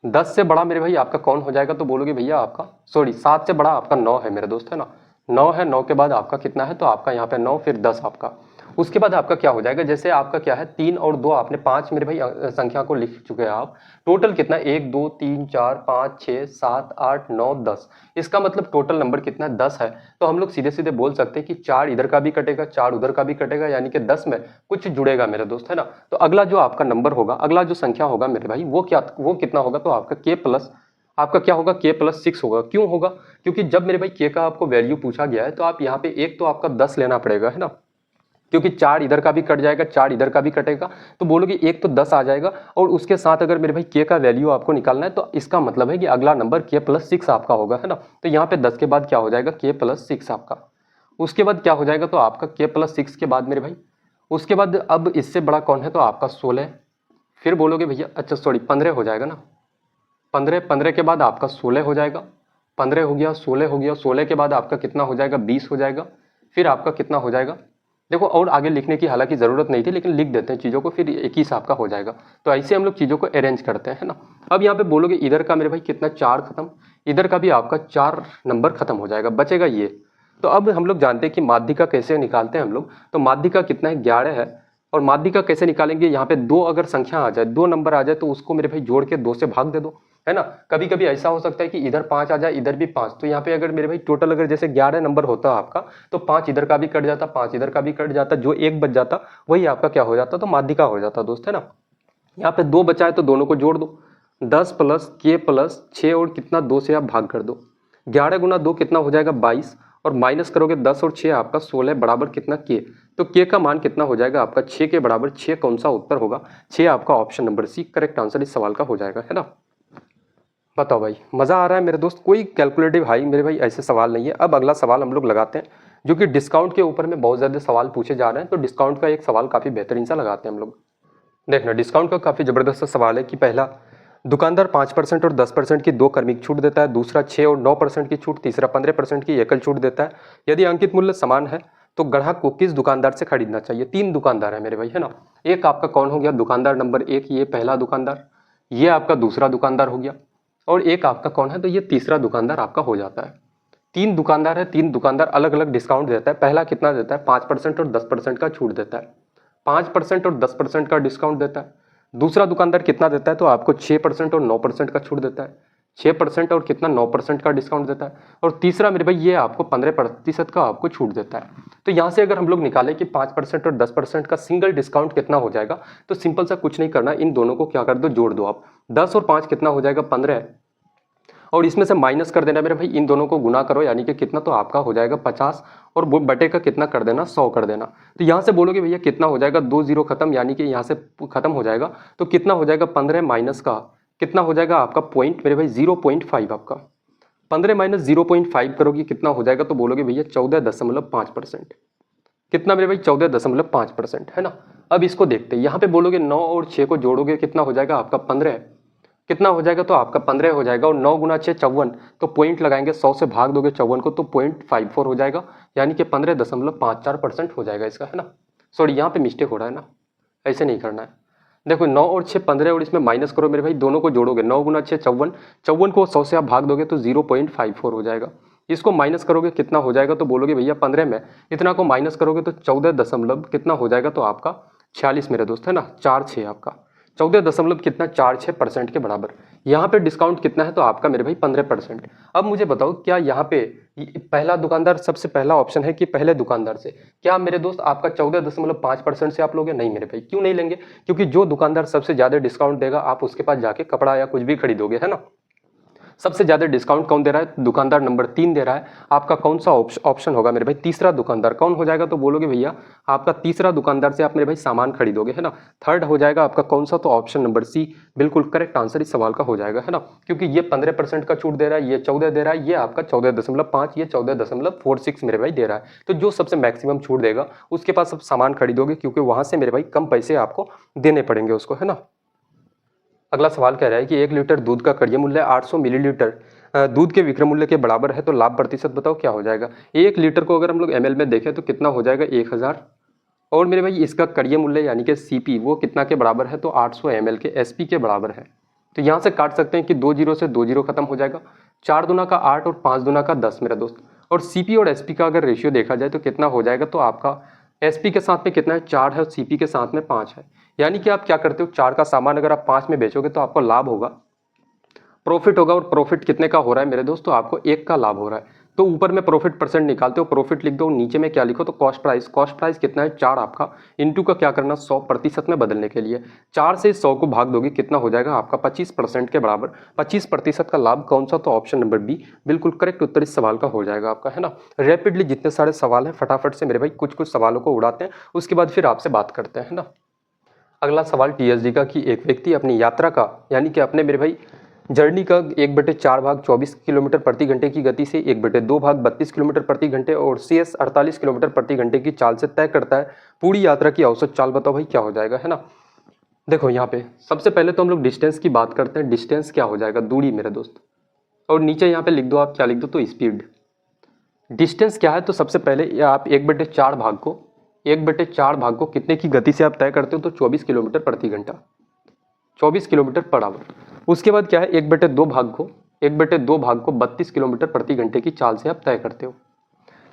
Speaker 1: 10 से बड़ा मेरे भाई आपका कौन हो जाएगा, तो बोलोगे भैया आपका, सॉरी 7 से बड़ा आपका 9 है मेरे दोस्त, है ना। 9 है, 9 के बाद आपका कितना है, तो आपका यहाँ पे 9, फिर 10 आपका। उसके बाद आपका क्या हो जाएगा, जैसे आपका क्या है 3 और 2, आपने 5 मेरे भाई संख्या को लिख चुके हैं आप। टोटल कितना, 1 2 3 4 5 6 7 8 9 10। इसका मतलब टोटल नंबर कितना है, 10 है। तो हम लोग सीधे सीधे बोल सकते हैं कि 4 इधर का भी कटेगा, 4 उधर का भी कटेगा, यानी कि 10 में कुछ जुड़ेगा मेरे दोस्त, है ना। तो अगला जो आपका नंबर होगा, अगला जो संख्या होगा मेरे भाई, वो कितना होगा, तो आपका k प्लस, आपका क्या होगा, k प्लस 6 होगा। क्यों होगा, क्योंकि जब मेरे भाई k का आपको वैल्यू पूछा गया है, तो आप यहाँ पे एक तो आपका 10 लेना पड़ेगा, है ना, क्योंकि 4 इधर का भी कट जाएगा, 4 इधर का भी कटेगा, तो बोलोगे एक तो 10 आ जाएगा। और उसके साथ अगर मेरे भाई k का वैल्यू आपको निकालना है, तो इसका मतलब है कि अगला नंबर k प्लस 6 आपका होगा, है ना। तो यहाँ पे 10 के बाद क्या हो जाएगा, k प्लस 6 आपका। उसके बाद क्या हो जाएगा, तो आपका k प्लस 6 के बाद मेरे भाई, उसके बाद अब इससे बड़ा कौन है, तो आपका 16। फिर बोलोगे भैया, अच्छा सॉरी 15 हो जाएगा ना, 15 के बाद आपका 16 हो जाएगा। 15 हो गया, 16 हो गया, 16 के बाद आपका कितना हो जाएगा, 20 हो जाएगा। फिर आपका कितना हो जाएगा, देखो और आगे लिखने की हालांकि ज़रूरत नहीं थी, लेकिन लिख देते हैं चीज़ों को, फिर 21 आपका हो जाएगा। तो ऐसे हम लोग चीज़ों को अरेंज करते हैं, है ना। अब यहाँ पे बोलोगे इधर का मेरे भाई कितना, 4 खत्म, इधर का भी आपका 4 नंबर खत्म हो जाएगा, बचेगा ये। तो अब हम लोग जानते हैं कि माध्यिका कैसे निकालते हैं हम लोग। तो माध्यिका कितना है, 11 है। और माध्यिका कैसे निकालेंगे, यहाँ पे 2 अगर संख्या आ जाए, 2 नंबर आ जाए, तो उसको मेरे भाई जोड़ के 2 से भाग दे दो, है ना। कभी कभी ऐसा हो सकता है कि इधर 5 आ जाए, इधर भी 5, तो यहाँ पे अगर मेरे भाई टोटल अगर जैसे 11 नंबर होता आपका, तो 5 इधर का भी कट जाता, 5 इधर का भी कट जाता, जो एक बच जाता वही आपका क्या हो जाता, तो माध्यिका हो जाता दोस्त, है ना। यहाँ पे 2 बचा है, तो दोनों को जोड़ दो, 10 प्लस k प्लस 6 और कितना 2 से आप भाग कर दो। 11 गुना 2 कितना हो जाएगा, 22, और माइनस करोगे 10 और 6 आपका 16 बराबर कितना k। तो k का मान कितना हो जाएगा आपका, 6 के बराबर। 6 कौन सा उत्तर होगा, 6 आपका option number C correct answer इस सवाल का हो जाएगा, है ना। बताओ भाई, मज़ा आ रहा है मेरे दोस्त, कोई कैलकुलेटिव हाई मेरे भाई ऐसे सवाल नहीं है। अब अगला सवाल हम लोग लगाते हैं, जो कि डिस्काउंट के ऊपर में बहुत ज़्यादा सवाल पूछे जा रहे हैं, तो डिस्काउंट का एक सवाल काफ़ी बेहतरीन सा लगाते हैं हम लोग। देखना, डिस्काउंट का काफ़ी ज़बरदस्त सवाल है कि पहला, दुकानदार 5% और 10% की 2 क्रमिक छूट देता है, दूसरा 6 और 9% की छूट, तीसरा 15% की एकल छूट देता है। यदि अंकित मूल्य समान है, तो ग्राहक को किस दुकानदार से खरीदना चाहिए। 3 दुकानदार है मेरे भाई, है ना। एक आपका कौन हो गया, दुकानदार नंबर 1, ये पहला दुकानदार, ये आपका दूसरा दुकानदार हो गया, और एक आपका कौन है, तो ये तीसरा दुकानदार आपका हो जाता है। 3 दुकानदार है, 3 दुकानदार अलग अलग डिस्काउंट देता है। पहला कितना देता है, 5% और 10% का छूट देता है, 5% और 10% का डिस्काउंट देता है। दूसरा दुकानदार कितना देता है, तो आपको 6% और 9% का छूट देता है, 6% और कितना 9% का डिस्काउंट देता है। और तीसरा मेरे भाई ये आपको 15% का आपको छूट देता है। तो यहाँ से अगर हम लोग निकालें कि 5% और 10% का सिंगल डिस्काउंट कितना हो जाएगा, तो सिंपल सा कुछ नहीं करना, इन दोनों को क्या कर दो, जोड़ दो आप। 10 और 5 कितना हो जाएगा, 15, और इसमें से माइनस कर देना मेरे भाई, इन दोनों को गुना करो, यानी कि कितना, तो आपका हो जाएगा 50, और बटे का कितना कर देना, 100 कर देना। तो यहाँ से बोलोगे भैया कितना हो जाएगा, 2 0 खत्म, यानी कि यहाँ से खत्म हो जाएगा। तो कितना हो जाएगा, 15 माइनस का कितना हो जाएगा आपका पॉइंट मेरे भाई 0.5 आपका। 15 माइनस 0.5 करोगे कितना हो जाएगा, तो बोलोगे भैया 14.5%। कितना मेरे भाई, 14.5%, है ना। अब इसको देखते हैं, यहाँ पे बोलोगे 9 और 6 को जोड़ोगे कितना हो जाएगा आपका 15, कितना हो जाएगा, तो आपका 15 हो जाएगा। और 9 गुना 6 54, तो पॉइंट लगाएंगे, 100 से भाग दोगे 54 को, तो 0.54 हो जाएगा, यानी कि 15.54% हो जाएगा इसका, है ना। सॉरी यहाँ पे मिस्टेक हो रहा है ना, ऐसे नहीं करना है। देखो 9 और 6 15, और इसमें माइनस करो मेरे भाई, दोनों को जोड़ोगे, 9 गुना 6 54, 54 को 100 से आप भाग दोगे तो 0.54 हो जाएगा। इसको माइनस करोगे कितना हो जाएगा, तो बोलोगे भैया 15 में इतना को माइनस करोगे तो 14 दशमलव कितना हो जाएगा, तो आपका 46 मेरे दोस्त, है ना, 46 आपका 14 दशमलव कितना 46% के बराबर। यहाँ पे डिस्काउंट कितना है, तो आपका मेरे भाई 15%। अब मुझे बताओ, क्या यहाँ पे पहला दुकानदार सबसे पहला ऑप्शन है कि पहले दुकानदार से, क्या मेरे दोस्त आपका 14.5% से आप लोगे, नहीं मेरे भाई, क्यों नहीं लेंगे, क्योंकि जो दुकानदार सबसे ज्यादा डिस्काउंट देगा आप उसके पास जाके कपड़ा या कुछ भी खरीदोगे, है ना। सबसे ज्यादा डिस्काउंट कौन दे रहा है, दुकानदार नंबर 3 दे रहा है। आपका कौन सा ऑप्शन होगा मेरे भाई, तीसरा दुकानदार कौन हो जाएगा, तो बोलोगे भैया आपका तीसरा दुकानदार से आप मेरे भाई सामान खरीदोगे, है ना। थर्ड हो जाएगा आपका कौन सा, तो ऑप्शन नंबर सी बिल्कुल करेक्ट आंसर इस सवाल का हो जाएगा, है ना। क्योंकि ये 15% का छूट दे रहा है, ये 14 दे रहा है, ये आपका 14.5, ये 14.46 मेरे भाई दे रहा है। तो जो सबसे मैक्सिमम छूट देगा उसके पास आप सामान खरीदोगे, क्योंकि वहां से मेरे भाई कम पैसे आपको देने पड़ेंगे उसको, है ना। अगला सवाल कह रहा है कि 1 लीटर दूध का क्रय मूल्य 800 मिलीलीटर दूध के विक्रय मूल्य के बराबर है तो लाभ प्रतिशत बताओ क्या हो जाएगा। 1 लीटर को अगर हम लोग ml में देखें तो कितना हो जाएगा 1000। और मेरे भाई इसका कड़िय मूल्य यानी कि CP वो कितना के बराबर है तो 800 ml के SP के बराबर है। तो यहाँ से काट सकते हैं कि 2 जीरो से 2 जीरो खत्म हो जाएगा। 4 दूना का 8 और 5 दूना का 10 मेरा दोस्त। और CP और SP का अगर रेशियो देखा जाए तो कितना हो जाएगा तो आपका SP के साथ में कितना है 4 है और CP के साथ में 5 है। यानी कि आप क्या करते हो 4 का सामान अगर आप 5 में बेचोगे तो आपको लाभ होगा, प्रॉफिट होगा। और प्रॉफिट कितने का हो रहा है मेरे दोस्त तो आपको 1 का लाभ हो रहा है। तो ऊपर में प्रॉफिट परसेंट निकालते हो, प्रॉफिट लिख दो, नीचे में क्या लिखो तो कॉस्ट प्राइस कितना है 4 आपका इनटू का क्या करना 100% में बदलने के लिए 4 से 100 को भाग दोगे कितना हो जाएगा आपका 25% के बराबर। 25% का लाभ कौन सा तो ऑप्शन नंबर बी बिल्कुल करेक्ट उत्तर इस सवाल का हो जाएगा आपका, है ना। रैपिडली जितने सारे सवाल हैं फटाफट से मेरे भाई कुछ कुछ सवालों को उड़ाते हैं, उसके बाद फिर आपसे बात करते हैं ना। अगला सवाल TSD का कि एक व्यक्ति अपनी यात्रा का यानी कि अपने मेरे भाई जर्नी का 1/4 भाग 24 किलोमीटर प्रति घंटे की गति से 1/2 भाग 32 किलोमीटर प्रति घंटे और CS 48 किलोमीटर प्रति घंटे की चाल से तय करता है। पूरी यात्रा की औसत चाल बताओ भाई क्या हो जाएगा, है ना। देखो यहाँ पे सबसे पहले तो हम लोग डिस्टेंस की बात करते हैं। डिस्टेंस क्या हो जाएगा दूरी मेरे दोस्त, और नीचे यहाँ पे लिख दो आप क्या लिख दो तो स्पीड। डिस्टेंस क्या है तो सबसे पहले आप 1/4 भाग को कितने की गति से आप तय करते हो तो 24 किलोमीटर प्रति घंटा, 24 किलोमीटर पर आवर। उसके बाद क्या है 1/2 भाग को 32 किलोमीटर प्रति घंटे की चाल से आप तय करते हो।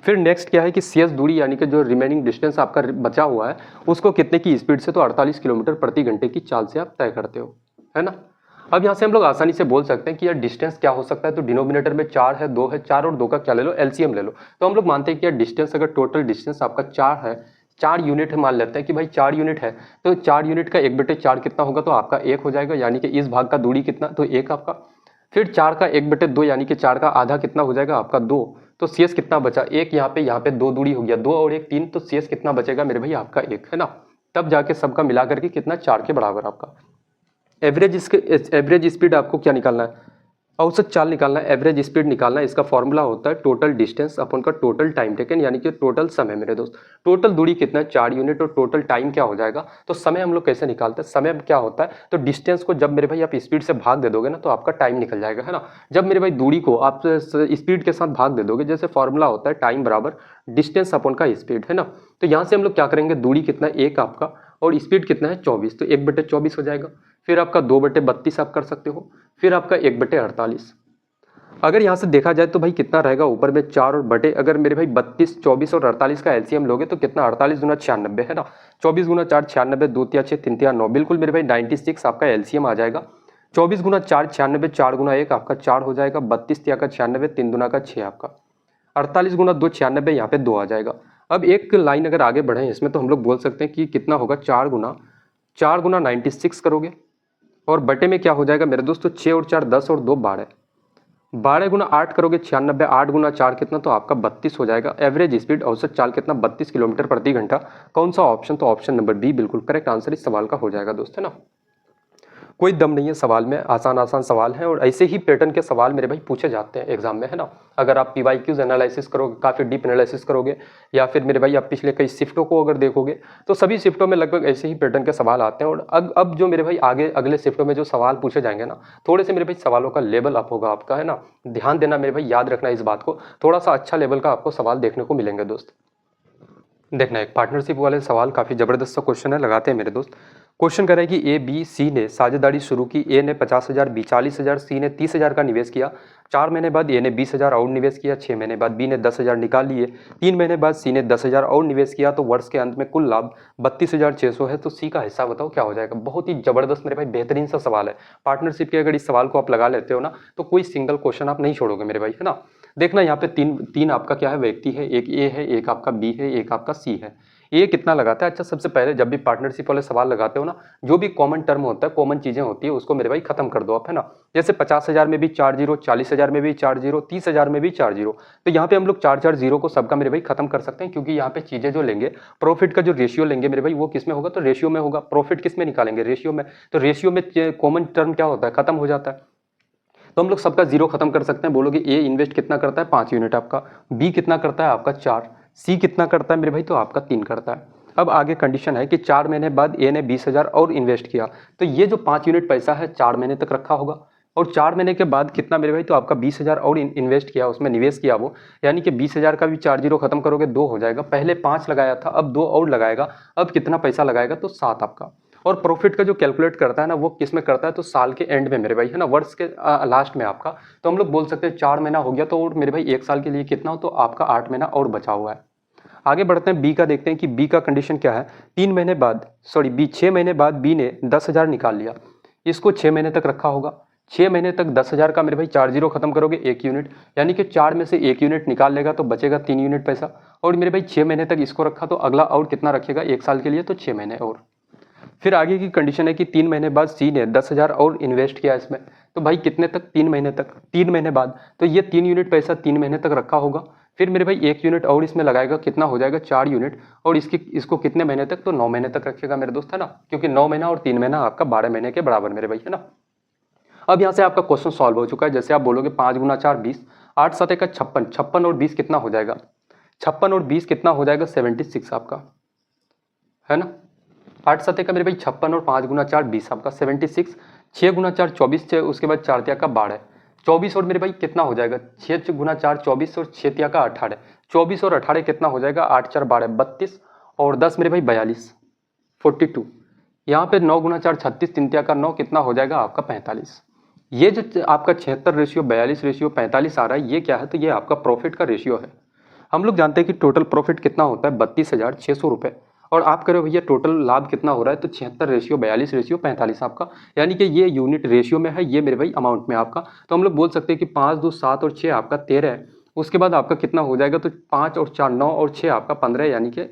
Speaker 1: फिर नेक्स्ट क्या है कि CS दूरी यानी कि जो रिमेनिंग डिस्टेंस आपका बचा हुआ है उसको कितने की स्पीड से तो 48 किलोमीटर प्रति घंटे की चाल से आप तय करते हो, है ना। अब यहाँ से हम लोग आसानी से बोल सकते हैं कि यार डिस्टेंस क्या हो सकता है तो डिनोमिनेटर में 4 है 2 है, 4 और 2 का क्या ले लो LCM ले लो। तो हम लोग मानते हैं कि यार डिस्टेंस अगर टोटल डिस्टेंस आपका 4 है, 4 यूनिट मान लेते हैं कि भाई 4 यूनिट है तो 4 यूनिट का 1/4 कितना होगा तो आपका 1 हो जाएगा, यानी कि इस भाग का दूरी कितना तो 1 आपका। फिर 4 का 1/2 यानी कि 4 का आधा कितना हो जाएगा आपका 2, तो CS कितना बचा 1, यहाँ पे 2 दूरी हो गया 2 और 1 3, तो CS कितना बचेगा मेरे भाई आपका 1, है ना। तब जाके सबका मिला करके कितना 4 के बराबर आपका एवरेज स्पीड आपको क्या निकालना है औसत चाल निकालना है, एवरेज स्पीड निकालना है। इसका फॉर्मूला होता है टोटल डिस्टेंस अपन का टोटल टाइम टेकन यानी कि टोटल समय मेरे दोस्त। टोटल दूरी कितना है 4 यूनिट और टोटल टाइम क्या हो जाएगा तो समय हम लोग कैसे निकालते हैं, समय क्या होता है तो डिस्टेंस को जब मेरे भाई आप स्पीड से भाग दे दोगे ना तो आपका टाइम निकल जाएगा, है ना। जब मेरे भाई दूरी को आप स्पीड के साथ भाग दे दोगे जैसे फॉर्मूला होता है टाइम बराबर डिस्टेंस अपन का स्पीड, है ना। तो यहाँ से हम लोग क्या करेंगे दूरी कितना 1 आपका और स्पीड कितना है 24, तो 1/24 हो जाएगा। फिर आपका 2/32 आप कर सकते हो, फिर आपका 1/48। अगर यहाँ से देखा जाए तो भाई कितना रहेगा ऊपर में 4 और बटे अगर मेरे भाई 32 24 और 48 का LCM लोगे तो कितना 48 गुना 96 है ना, 24 गुना 4 96, 2 तिया 6 3 तिया 9, बिल्कुल मेरे भाई 96 आपका LCM आ जाएगा। 24 गुना 4 96, 4 गुना 1 आपका 4 हो जाएगा, 32 तिया का 96, 3 दुना का 6 आपका, 48 गुना 2 96, यहाँ पे 2 आ जाएगा। अब एक लाइन अगर आगे बढ़े इसमें तो हम लोग बोल सकते हैं कि कितना होगा 4 गुना 96 करोगे और बटे में क्या हो जाएगा मेरे दोस्तों 6 और 4 10 और 2 12, 12 गुना 8 करोगे 96, 8 गुना 4 कितना तो आपका 32 हो जाएगा। एवरेज स्पीड औसत चाल कितना 32 किलोमीटर प्रति घंटा। कौन सा ऑप्शन तो ऑप्शन नंबर बी बिल्कुल करेक्ट आंसर इस सवाल का हो जाएगा दोस्त, है ना। कोई दम नहीं है सवाल में, आसान सवाल है और ऐसे ही पैटर्न के सवाल मेरे भाई पूछे जाते हैं एग्जाम में, है ना। अगर आप PYQs एनालिसिस करोगे काफ़ी डीप एनालिसिस करोगे या फिर मेरे भाई आप पिछले कई शिफ्टों को अगर देखोगे तो सभी शिफ्टों में लगभग ऐसे ही पैटर्न के सवाल आते हैं। और अब जो मेरे भाई आगे अगले शिफ्टों में जो सवाल पूछे जाएंगे ना थोड़े से मेरे भाई सवालों का लेवल अप होगा आपका, है ना। ध्यान देना मेरे भाई, याद रखना इस बात को, थोड़ा सा अच्छा लेवल का आपको सवाल देखने को मिलेंगे दोस्त। देखना एक पार्टनरशिप वाले सवाल काफ़ी ज़बरदस्त सा क्वेश्चन है, लगाते हैं मेरे दोस्त। क्वेश्चन करें कि ABC ने साझेदारी शुरू की, A ने 50,000, B 40,000, C ने 30,000 का निवेश किया। 4 महीने बाद A ने 20,000 और निवेश किया। 6 महीने बाद B ने 10,000 निकाल लिए। 3 महीने बाद C ने 10,000 और निवेश किया तो वर्ष के अंत में कुल लाभ 32,600 है। तो C का हिस्सा बताओ क्या हो जाएगा। बहुत ही जबरदस्त मेरे भाई बेहतरीन सा सवाल है। पार्टनरशिप के अगर इस सवाल को आप लगा लेते हो ना तो कोई सिंगल क्वेश्चन आप नहीं छोड़ोगे मेरे भाई, है ना। देखना यहाँ पे तीन आपका क्या है व्यक्ति है, एक A है, एक आपका B है, एक आपका C है। ये कितना लगाता है। अच्छा सबसे पहले जब भी पार्टनरशिप वाले सवाल लगाते हो ना जो भी कॉमन टर्म होता है कॉमन चीजें होती है उसको मेरे भाई खत्म कर दो आप, है ना। जैसे 50,000 में भी 4 जीरो, 40,000 में भी 4 जीरो, 30,000 में भी 4 जीरो, तो यहाँ पे हम लोग 4 जीरो को सबका मेरे भाई खत्म कर सकते हैं क्योंकि यहाँ पे चीजें जो लेंगे प्रॉफिट का जो रेशियो लेंगे मेरे भाई वो किस में होगा तो रेशियो में होगा। प्रॉफिट किस में निकालेंगे रेशियो में, तो रेशियो में कॉमन टर्म क्या होता है खत्म हो जाता है। तो हम लोग सबका जीरो खत्म कर सकते हैं। बोलोगे A इन्वेस्ट कितना करता है 5 यूनिट आपका, B कितना करता है आपका 4, C कितना करता है मेरे भाई तो आपका 3 करता है। अब आगे कंडीशन है कि 4 महीने बाद A ने 20,000 और इन्वेस्ट किया तो ये जो 5 यूनिट पैसा है 4 महीने तक रखा होगा, और 4 महीने के बाद कितना मेरे भाई, तो आपका 20,000 और इन्वेस्ट किया, उसमें निवेश किया वो, यानी कि 20,000 का भी 4 जीरो खत्म करोगे 2 हो जाएगा। पहले 5 लगाया था, अब 2 और लगाएगा, अब कितना पैसा लगाएगा, तो 7 आपका। और प्रॉफिट का जो कैलकुलेट करता है ना, वो किस में करता है, तो साल के एंड में मेरे भाई, है ना, वर्ष के लास्ट में आपका। तो हम लोग बोल सकते हैं 4 महीना हो गया, तो और मेरे भाई 1 साल के लिए कितना हो, तो आपका 8 महीना और बचा हुआ है। आगे बढ़ते हैं, बी का देखते हैं कि बी का कंडीशन क्या है। 3 महीने बाद, सॉरी बी 6 महीने बाद बी ने 10,000 निकाल लिया, इसको 6 महीने तक रखा होगा। 6 महीने तक 10,000 का मेरे भाई 4 जीरो खत्म करोगे 1 यूनिट, यानी कि 4 में से 1 यूनिट निकाल लेगा तो बचेगा 3 यूनिट पैसा। और मेरे भाई 6 महीने तक इसको रखा, तो अगला और कितना रखेगा 1 साल के लिए, तो 6 महीने और। फिर आगे की कंडीशन है कि 3 महीने बाद सी ने 10,000 और इन्वेस्ट किया इसमें, तो भाई कितने तक, 3 महीने तक। 3 महीने बाद तो ये 3 यूनिट पैसा 3 महीने तक रखा होगा। फिर मेरे भाई 1 यूनिट और इसमें लगाएगा, कितना हो जाएगा 4 यूनिट, और इसको कितने महीने तक, तो 9 महीने तक रखेगा मेरे दोस्त, है ना, क्योंकि 9 महीना और 3 महीना आपका 12 महीने के बराबर मेरे भाई, है ना। अब यहाँ से आपका क्वेश्चन सॉल्व हो चुका है। जैसे आप बोलोगे 5 गुना 4 20, 8 7 का 56, 56 और 20 कितना हो जाएगा, 56 और 20 कितना हो जाएगा 76 आपका, है ना। 8 7 का मेरे भाई 56 और 5 गुना 4 20 आपका 76, 6 गुना 4 24, उसके बाद 4 तिया का 12, 24 और मेरे भाई कितना हो जाएगा, 6 गुना 4 24 और 6 तिया का 18, 24 और 18 कितना हो जाएगा, 8 4 12 32 और 10 मेरे भाई 42 42। यहाँ पे 9 गुना 4 36, 3 तिया का 9 कितना हो जाएगा आपका 45। ये जो आपका 76 रेशियो 42 रेशियो 45 आ रहा है, ये क्या है, तो ये आपका प्रॉफिट का रेशियो है। हम लोग जानते हैं कि टोटल प्रॉफिट कितना होता है 32,600 रुपये, और आप करो भैया टोटल लाभ कितना हो रहा है, तो 76 रेशियो 42 रेशियो 45 आपका, यानी कि ये यूनिट रेशियो में है, ये मेरे भाई अमाउंट में आपका। तो हम लोग बोल सकते हैं कि 5 2 7 और 6 आपका 13 है, उसके बाद आपका कितना हो जाएगा, तो 5 और 4 9 और 6 आपका 15, यानी कि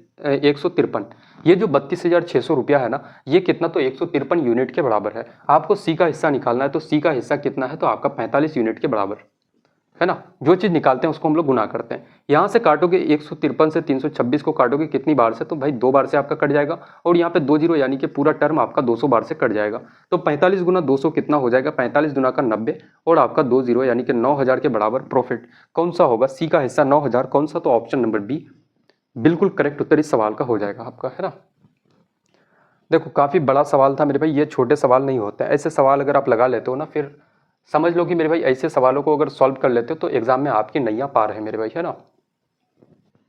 Speaker 1: 153। ये जो 32,600 रुपया है ना, ये कितना, तो 153 यूनिट के बराबर है। आपको सी का हिस्सा निकालना है, तो सी का हिस्सा कितना है, तो आपका 45 यूनिट के बराबर, है ना। जो चीज़ निकालते हैं उसको हम लोग गुना करते हैं। यहाँ से काटोगे 153 से 326 को काटोगे कितनी बार से, तो भाई 2 बार से आपका कट जाएगा, और यहाँ पे 2 जीरो, यानी कि पूरा टर्म आपका 200 बार से कट जाएगा। तो 45 गुना 200 कितना हो जाएगा, 45 गुना का 90 और आपका 2 जीरो, यानी कि 9,000 के बराबर प्रॉफिट। कौन सा होगा, सी का हिस्सा 9,000, कौन सा, तो ऑप्शन नंबर बी बिल्कुल करेक्ट उत्तर इस सवाल का हो जाएगा आपका, है ना। देखो काफ़ी बड़ा सवाल था मेरे भाई, ये छोटे सवाल नहीं होते। ऐसे सवाल अगर आप लगा लेते हो ना, फिर समझ लो कि मेरे भाई ऐसे सवालों को अगर सॉल्व कर लेते हो तो एग्जाम में आपकी नैया पार है मेरे भाई, है ना।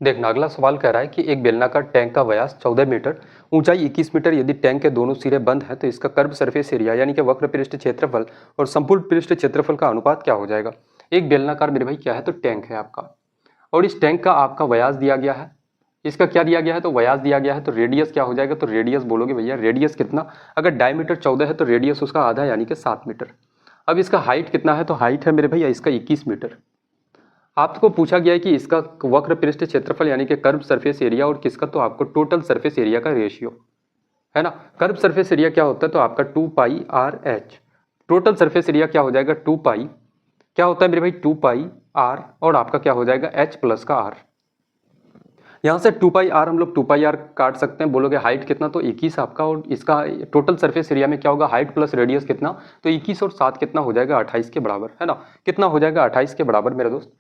Speaker 1: देखना अगला सवाल कह रहा है कि एक बेलनाकार टैंक का व्यास 14 मीटर, ऊंचाई 21 मीटर, यदि टैंक के दोनों सिरे बंद हैं तो इसका कर्व सरफेस एरिया यानी कि वक्र पृष्ठ क्षेत्रफल और संपूर्ण पृष्ठ क्षेत्रफल का अनुपात क्या हो जाएगा। एक बेलनाकार मेरे भाई क्या है, तो टैंक है आपका, और इस टैंक का आपका व्यास दिया गया है, इसका क्या दिया गया है, तो व्यास दिया गया है। तो रेडियस क्या हो जाएगा, तो रेडियस बोलोगे भैया रेडियस कितना, अगर डायमीटर 14 है तो रेडियस उसका आधा यानी कि 7 मीटर। अब इसका हाइट कितना है, तो हाइट है मेरे भैया इसका 21 मीटर। आपको पूछा गया है कि इसका वक्र पृष्ठ क्षेत्रफल यानी कि कर्व सरफेस एरिया, और किसका, तो आपको टोटल सरफेस एरिया का रेशियो, है ना। कर्व सरफेस एरिया क्या होता है, तो आपका 2 pi R H, total surface area क्या हो जाएगा 2 पाई, क्या होता है मेरे भाई 2 पाई आर, और आपका क्या हो जाएगा एच प्लस का आर। यहाँ से 2 पाई आर हम लोग 2 पाई आर काट सकते हैं। बोलोगे हाइट कितना, तो 21 आपका, और इसका टोटल सरफेस एरिया में क्या होगा, हाइट प्लस रेडियस कितना, तो 21 और 7 कितना हो जाएगा 28 के बराबर, है ना। कितना हो जाएगा 28 के बराबर मेरे दोस्त,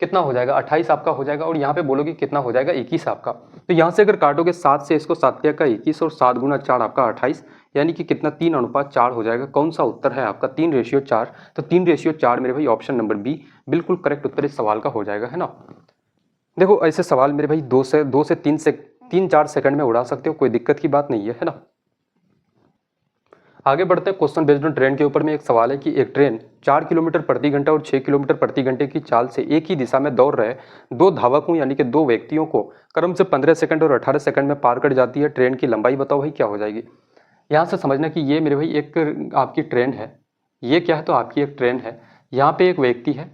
Speaker 1: कितना हो जाएगा 28 आपका हो जाएगा। और यहाँ पे बोलोगे कितना हो जाएगा 21 आपका, तो यहाँ से अगर काटोगे 7 से इसको 7 का 21 और 7 गुना 4 आपका 28, यानी कि कितना 3:4 हो जाएगा। कौन सा उत्तर है आपका 3:4, तो 3:4 मेरे भाई ऑप्शन नंबर बी बिल्कुल करेक्ट उत्तर इस सवाल का हो जाएगा, है ना। देखो ऐसे सवाल मेरे भाई 2 से 3-4 सेकंड में उड़ा सकते हो, कोई दिक्कत की बात नहीं है, है ना। आगे बढ़ते हैं, क्वेश्चन बेस्ड ऑन ट्रेन के ऊपर में एक सवाल है कि एक ट्रेन 4 किलोमीटर प्रति घंटा और 6 किलोमीटर प्रति घंटे की चाल से एक ही दिशा में दौड़ रहे 2 धावकों यानी कि 2 व्यक्तियों को क्रम से 15 सेकंड और 18 सेकंड में पार कर जाती है। ट्रेन की लंबाई बताओ भाई क्या हो जाएगी। यहाँ से समझना कि ये मेरे भाई एक आपकी ट्रेन है, ये क्या है, तो आपकी एक ट्रेन है। यहाँ पे एक व्यक्ति है,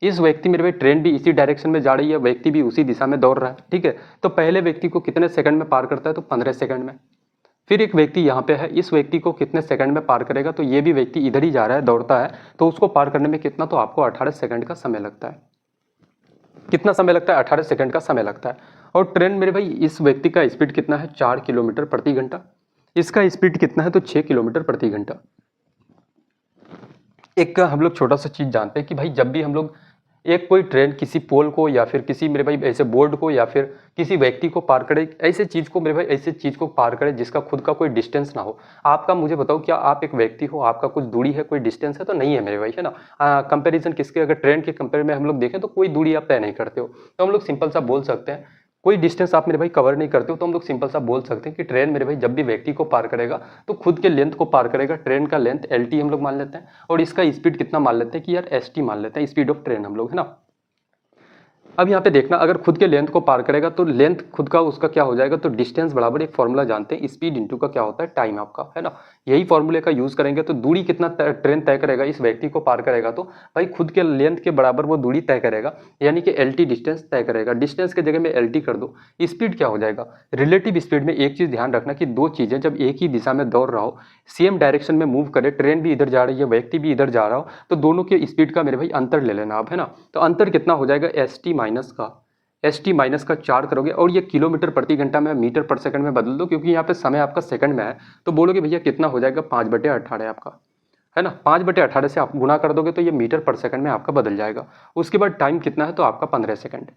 Speaker 1: इस व्यक्ति मेरे भाई ट्रेन भी इसी डायरेक्शन में जा रही है, व्यक्ति भी उसी दिशा में दौड़ रहा है, ठीक है। तो पहले व्यक्ति को कितने सेकंड में पार करता है, तो 15 सेकंड में। फिर एक व्यक्ति यहाँ पे है, इस व्यक्ति को कितने सेकंड में पार करेगा, तो ये भी व्यक्ति इधर ही जा रहा है, दौड़ता है, तो उसको पार करने में कितना, तो आपको 18 सेकंड का समय लगता है। कितना समय लगता है, 18 सेकंड का समय लगता है। और ट्रेन मेरे भाई इस व्यक्ति का स्पीड कितना है, 4 किलोमीटर प्रति घंटा, इसका स्पीड कितना है, तो 6 किलोमीटर प्रति घंटा। एक हम लोग छोटा सा चीज जानते हैं कि भाई जब भी हम लोग एक कोई ट्रेन किसी पोल को या फिर किसी मेरे भाई ऐसे बोर्ड को या फिर किसी व्यक्ति को पार करे, ऐसे चीज़ को मेरे भाई ऐसे चीज़ को पार करे जिसका खुद का कोई डिस्टेंस ना हो। आपका मुझे बताओ, क्या आप एक व्यक्ति हो, आपका कुछ दूरी है, कोई डिस्टेंस है? तो नहीं है मेरे भाई, है ना। कंपैरिजन किसके, अगर ट्रेन के कंपेयर में हम लोग देखें तो कोई दूरी आप तय नहीं करते हो, तो हम लोग सिंपल सा बोल सकते हैं कोई डिस्टेंस आप मेरे भाई कवर नहीं करते हो, तो हम लोग सिंपल सा बोल सकते हैं कि ट्रेन मेरे भाई जब भी व्यक्ति को पार करेगा तो खुद के लेंथ को पार करेगा। ट्रेन का लेंथ LT हम लोग मान लेते हैं और इसका स्पीड कितना मान लेते हैं कि यार ST मान लेते हैं, स्पीड ऑफ ट्रेन हम लोग, है ना। अब यहाँ पे देखना, अगर खुद के लेंथ को पार करेगा तो लेंथ खुद का उसका क्या हो जाएगा, तो डिस्टेंस बराबर एक फॉर्मूला जानते हैं, स्पीड इनटू का क्या होता है, टाइम आपका, है ना। यही फॉर्मूले का यूज करेंगे तो दूरी कितना ट्रेन तय करेगा इस व्यक्ति को पार करेगा, तो भाई खुद के लेंथ के बराबर वो दूरी तय करेगा, यानी कि LT डिस्टेंस तय करेगा। डिस्टेंस के जगह में LT कर दो। स्पीड क्या हो जाएगा, रिलेटिव स्पीड में एक चीज ध्यान रखना कि दो चीजें जब एक ही दिशा में दौड़ रहा हो, सेम डायरेक्शन में मूव करे, ट्रेन भी इधर जा रही है, व्यक्ति भी इधर जा रहा हो, तो दोनों के स्पीड का मेरे भाई अंतर ले लेना आप, है ना। तो अंतर कितना हो जाएगा, ST माइनस का 4 करोगे और ये किलोमीटर प्रति घंटा में मीटर पर सेकंड में बदल दो, क्योंकि यहाँ पे समय आपका सेकंड में है, तो बोलोगे भैया कितना हो जाएगा, 5/18 आपका, है ना। 5/18 से आप गुना कर दोगे तो ये मीटर पर सेकंड में आपका बदल जाएगा। उसके बाद टाइम कितना है, तो आपका 15 सेकंड।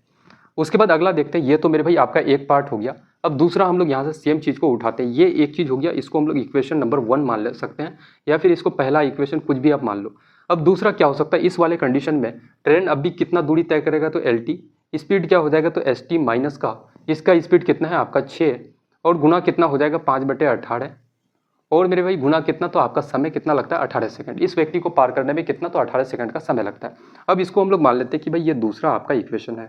Speaker 1: उसके बाद अगला देखते हैं, ये तो मेरे भाई आपका एक पार्ट हो गया। अब दूसरा हम लोग यहाँ से सेम चीज़ को उठाते हैं, ये एक चीज़ हो गया, इसको हम लोग इक्वेशन नंबर 1 मान ले सकते हैं, या फिर इसको पहला इक्वेशन कुछ भी आप मान लो। अब दूसरा क्या हो सकता है, इस वाले कंडीशन में ट्रेन अब भी कितना दूरी तय करेगा, तो LT, स्पीड क्या हो जाएगा, तो ST माइनस का इसका स्पीड कितना है आपका 6 और गुना कितना हो जाएगा 5/18 और मेरे भाई गुना कितना, तो आपका समय कितना लगता है 18 सेकंड। इस व्यक्ति को पार करने में कितना, तो 18 सेकंड का समय लगता है। अब इसको हम लोग मान लेते हैं कि भाई ये दूसरा आपका इक्वेशन है,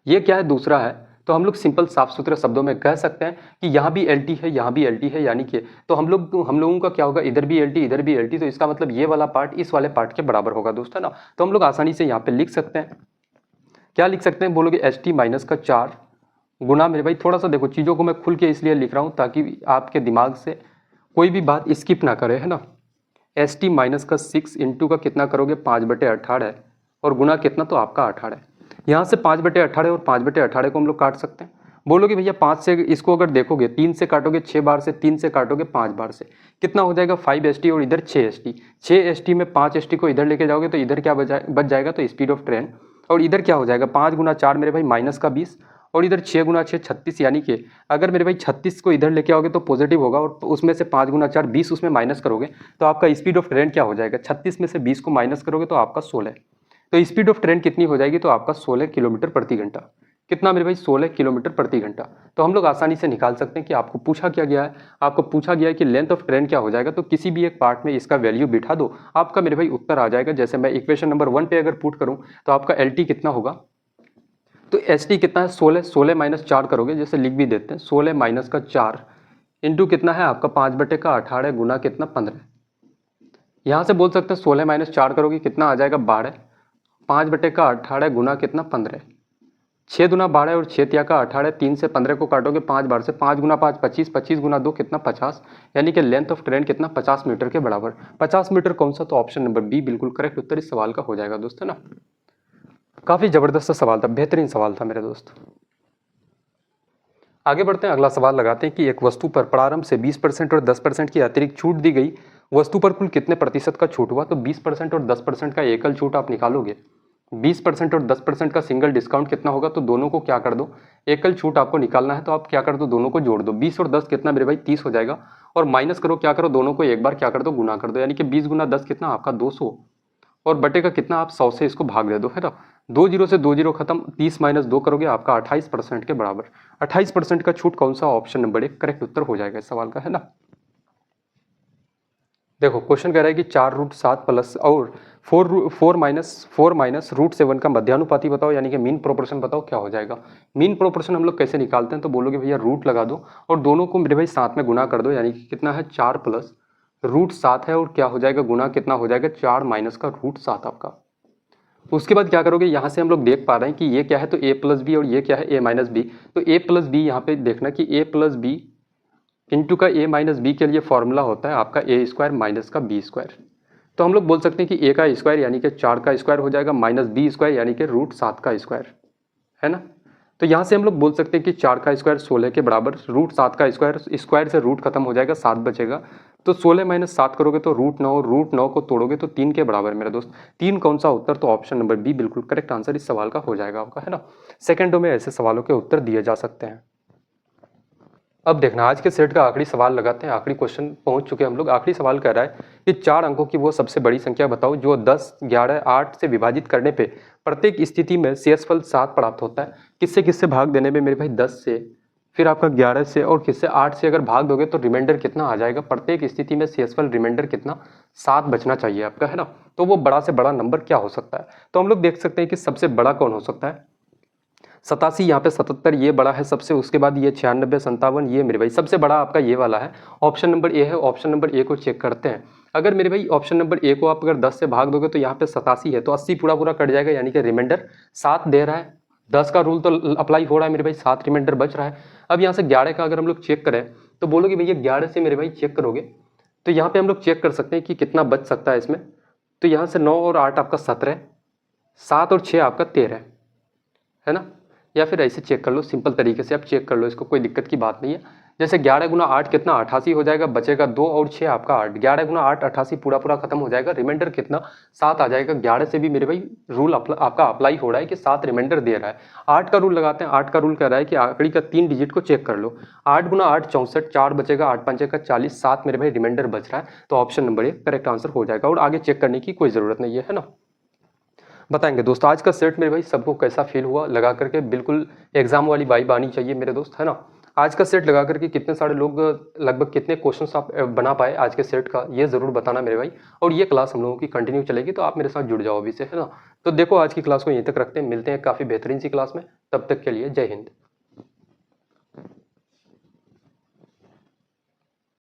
Speaker 1: ये क्या है, दूसरा है। तो हम लोग सिंपल साफ सुथरे शब्दों में कह सकते हैं कि यहाँ भी LT है, यहाँ भी LT है, यानी कि तो हम लोगों का क्या होगा, इधर भी LT इधर भी LT, तो इसका मतलब ये वाला पार्ट इस वाले पार्ट के बराबर होगा दोस्त, है ना। तो हम लोग आसानी से यहाँ पे लिख सकते हैं, क्या लिख सकते हैं, बोलोगे ST माइनस का 4 गुना, मेरे भाई थोड़ा सा देखो चीज़ों को मैं खुल के इसलिए लिख रहा हूँ ताकि आपके दिमाग से कोई भी बात स्किप ना करे, है ना। ST माइनस का 6 इंटू का कितना करोगे 5/18 और गुना कितना, तो आपका 18। यहाँ से 5/18 और 5/18 को हम लोग काट सकते हैं। बोलोगे भैया 5 से इसको अगर देखोगे 3 से काटोगे 6 बार से, 3 से काटोगे 5 बार से, कितना हो जाएगा 5ST और इधर 6ST। 6ST में 5ST को इधर लेके जाओगे तो इधर क्या बच जाएगा, तो स्पीड ऑफ ट्रेन। और इधर क्या हो जाएगा 5 गुना 4 मेरे भाई माइनस का 20 और इधर 6 गुना 6 36, यानी कि अगर मेरे भाई 36 को इधर लेके आओगे तो पॉजिटिव होगा और उसमें से 5 गुना 4 20 उसमें माइनस करोगे तो आपका स्पीड ऑफ ट्रेन क्या हो जाएगा, 36 में से 20 को माइनस करोगे तो आपका 16। तो स्पीड ऑफ ट्रेन कितनी हो जाएगी, तो आपका 16 किलोमीटर प्रति घंटा। कितना मेरे भाई, 16 किलोमीटर प्रति घंटा। तो हम लोग आसानी से निकाल सकते हैं कि आपको पूछा क्या गया है, आपको पूछा गया है कि लेंथ ऑफ ट्रेन क्या हो जाएगा, तो किसी भी एक पार्ट में इसका वैल्यू बिठा दो, आपका मेरे भाई उत्तर आ जाएगा। जैसे मैं इक्वेशन नंबर 1 पे अगर पुट करूं तो आपका LT कितना होगा, तो ST कितना है 16 माइनस 4 करोगे, जैसे लिख भी देते हैं 16 माइनस का 4 इंटू कितना है आपका 5/18 गुना कितना 15। यहाँ से बोल सकते हैं 16 माइनस 4 करोगे कितना आ जाएगा 12, 5/18 गुना कितना 15, 6 दुना 12 और 6 तिया का 18, 3 से 15 को काटोगे 5 बार से, 5 गुना 5 25, 25 गुना 2 कितना 50, यानी कि लेंथ ऑफ ट्रेन कितना 50 मीटर के बराबर। 50 मीटर कौन सा, तो ऑप्शन नंबर बी बिल्कुल करेक्ट उत्तर इस सवाल का हो जाएगा दोस्त, है ना। काफी जबरदस्त सवाल था, बेहतरीन सवाल था मेरे दोस्त। आगे बढ़ते हैं, अगला सवाल लगाते हैं कि एक वस्तु पर प्रारंभ से 20% और 10% की अतिरिक्त छूट दी गई, वस्तु पर कुल कितने प्रतिशत का छूट हुआ, तो 20% और 10% का एकल छूट आप निकालोगे, 20% और 10% का सिंगल डिस्काउंट कितना होगा, तो दोनों को क्या कर दो, एकल छूट आपको निकालना है तो आप क्या कर दो, दोनों को जोड़ दो, 20 और 10 कितना मेरे भाई 30 हो जाएगा और माइनस करो, क्या करो, दोनों को एक बार क्या कर दो, गुना कर दो, यानी कि 20 गुना 10 कितना आपका 200 और बटे का कितना आप 100 से इसको भाग दे दो, है ना। 2 जीरो से 2 जीरो खत्म, 30 माइनस 2 करोगे आपका 28% के बराबर। 28% का छूट कौन सा, ऑप्शन नंबर 1 करेक्ट उत्तर हो जाएगा इस सवाल का, है ना। देखो क्वेश्चन कह रहा है कि 4√7 प्लस और 4 माइनस √7 का मध्यानुपाती बताओ, यानी कि मीन प्रोपोर्शन बताओ क्या हो जाएगा। मीन प्रोपोर्शन हम लोग कैसे निकालते हैं, तो बोलोगे भैया रूट लगा दो और दोनों को मेरे भाई साथ में गुना कर दो, यानी कि कितना है 4 प्लस √7 है और क्या हो जाएगा गुना कितना हो जाएगा 4 माइनस का √7 आपका। उसके बाद क्या करोगे, यहाँ से हम लोग देख पा रहे हैं कि ये क्या है, तो a प्लस बी और ये क्या है a माइनस बी, तो a प्लस बी यहाँ पे देखना कि a प्लस बी इंटू का a माइनस बी के लिए फॉर्मूला होता है आपका a² माइनस का b²। तो हम लोग बोल सकते हैं कि a का स्क्वायर यानी कि 4 का स्क्वायर हो जाएगा माइनस b² यानी कि √7 का स्क्वायर, है ना। तो यहाँ से हम लोग बोल सकते हैं कि 4 का स्क्वायर 16 के बराबर, √7 का स्क्वायर, स्क्वायर से रूट खत्म हो जाएगा 7 बचेगा, तो 16 माइनस 7 करोगे तो √9 को तोड़ोगे तो 3 के बराबर है मेरा दोस्त। 3 कौन सा उत्तर? तो ऑप्शन नंबर बी बिल्कुल करेक्ट आंसर इस सवाल का हो जाएगा आपका, है ना। सेकंडों में ऐसे सवालों के उत्तर दिए जा सकते हैं। अब देखना आज के सेट का आखिरी सवाल लगाते हैं, आखिरी क्वेश्चन पहुंच चुके हैं हम लोग। आखिरी सवाल कह रहा है कि 4 अंकों की वो सबसे बड़ी संख्या बताओ जो 10, 11, 8 से विभाजित करने पे प्रत्येक स्थिति में शेषफल 7 प्राप्त होता है। किससे किससे भाग देने पे मेरे भाई? 10 से, फिर आपका 11 से और किससे? 8 से अगर भाग दोगे तो रिमाइंडर कितना आ जाएगा? प्रत्येक स्थिति में शेषफल रिमाइंडर कितना? 7 बचना चाहिए आपका, है ना। तो वो बड़ा से बड़ा नंबर क्या हो सकता है? तो हम लोग देख सकते हैं कि सबसे बड़ा कौन हो सकता है? 87, यहाँ पे 77 ये बड़ा है सबसे, उसके बाद ये 96, 57 ये मेरे भाई सबसे बड़ा आपका ये वाला है। ऑप्शन नंबर ए है, ऑप्शन नंबर ए को चेक करते हैं। अगर मेरे भाई ऑप्शन नंबर ए को आप अगर 10 से भाग दोगे तो यहाँ पे 87 है, तो 80 पूरा पूरा कट जाएगा, यानी कि रिमाइंडर 7 दे रहा है। 10 का रूल तो अप्लाई हो रहा है मेरे भाई, 7 रिमाइंडर बच रहा है। अब यहाँ से 11 का अगर हम लोग चेक करें तो बोलोगे भैया 11 से मेरे भाई चेक करोगे तो यहाँ पे हम लोग चेक कर सकते हैं कि कितना बच सकता है इसमें। तो यहाँ से 9 और 8 आपका 17, 7 और 6 आपका 13, है ना। या फिर ऐसे चेक कर लो, सिंपल तरीके से आप चेक कर लो, इसको कोई दिक्कत की बात नहीं है। जैसे 11 गुना 8 कितना? 88 हो जाएगा, बचेगा 2 और 6 आपका 8। 11 गुना 8 88 पूरा पूरा खत्म हो जाएगा, रिमाइंडर कितना? 7 आ जाएगा। 11 से भी मेरे भाई रूल आपका अप्लाई हो रहा है कि 7 रिमाइंडर दे रहा है। 8 का रूल लगाते हैं। 8 का रूल कह रहा है कि आखिरी का 3 डिजिट को चेक कर लो। 8 गुना 8 64, 4 बचेगा, 8 5 का 40, 7 मेरे भाई रिमाइंडर बच रहा है। तो option number A correct answer हो जाएगा और आगे चेक करने की कोई ज़रूरत नहीं है ना। बताएंगे दोस्त आज का सेट मेरे भाई सबको कैसा फील हुआ, लगा करके बिल्कुल एग्जाम वाली वाइब आनी चाहिए मेरे दोस्त, है ना। आज का सेट लगा करके कितने सारे लोग, लगभग कितने क्वेश्चंस आप बना पाए आज के सेट का, ये ज़रूर बताना मेरे भाई। और ये क्लास हम लोगों की कंटिन्यू चलेगी तो आप मेरे साथ जुड़ जाओ अभी से, है ना। तो देखो आज की क्लास को यहीं तक रखते हैं, मिलते हैं काफ़ी बेहतरीन सी क्लास में, तब तक के लिए जय हिंद।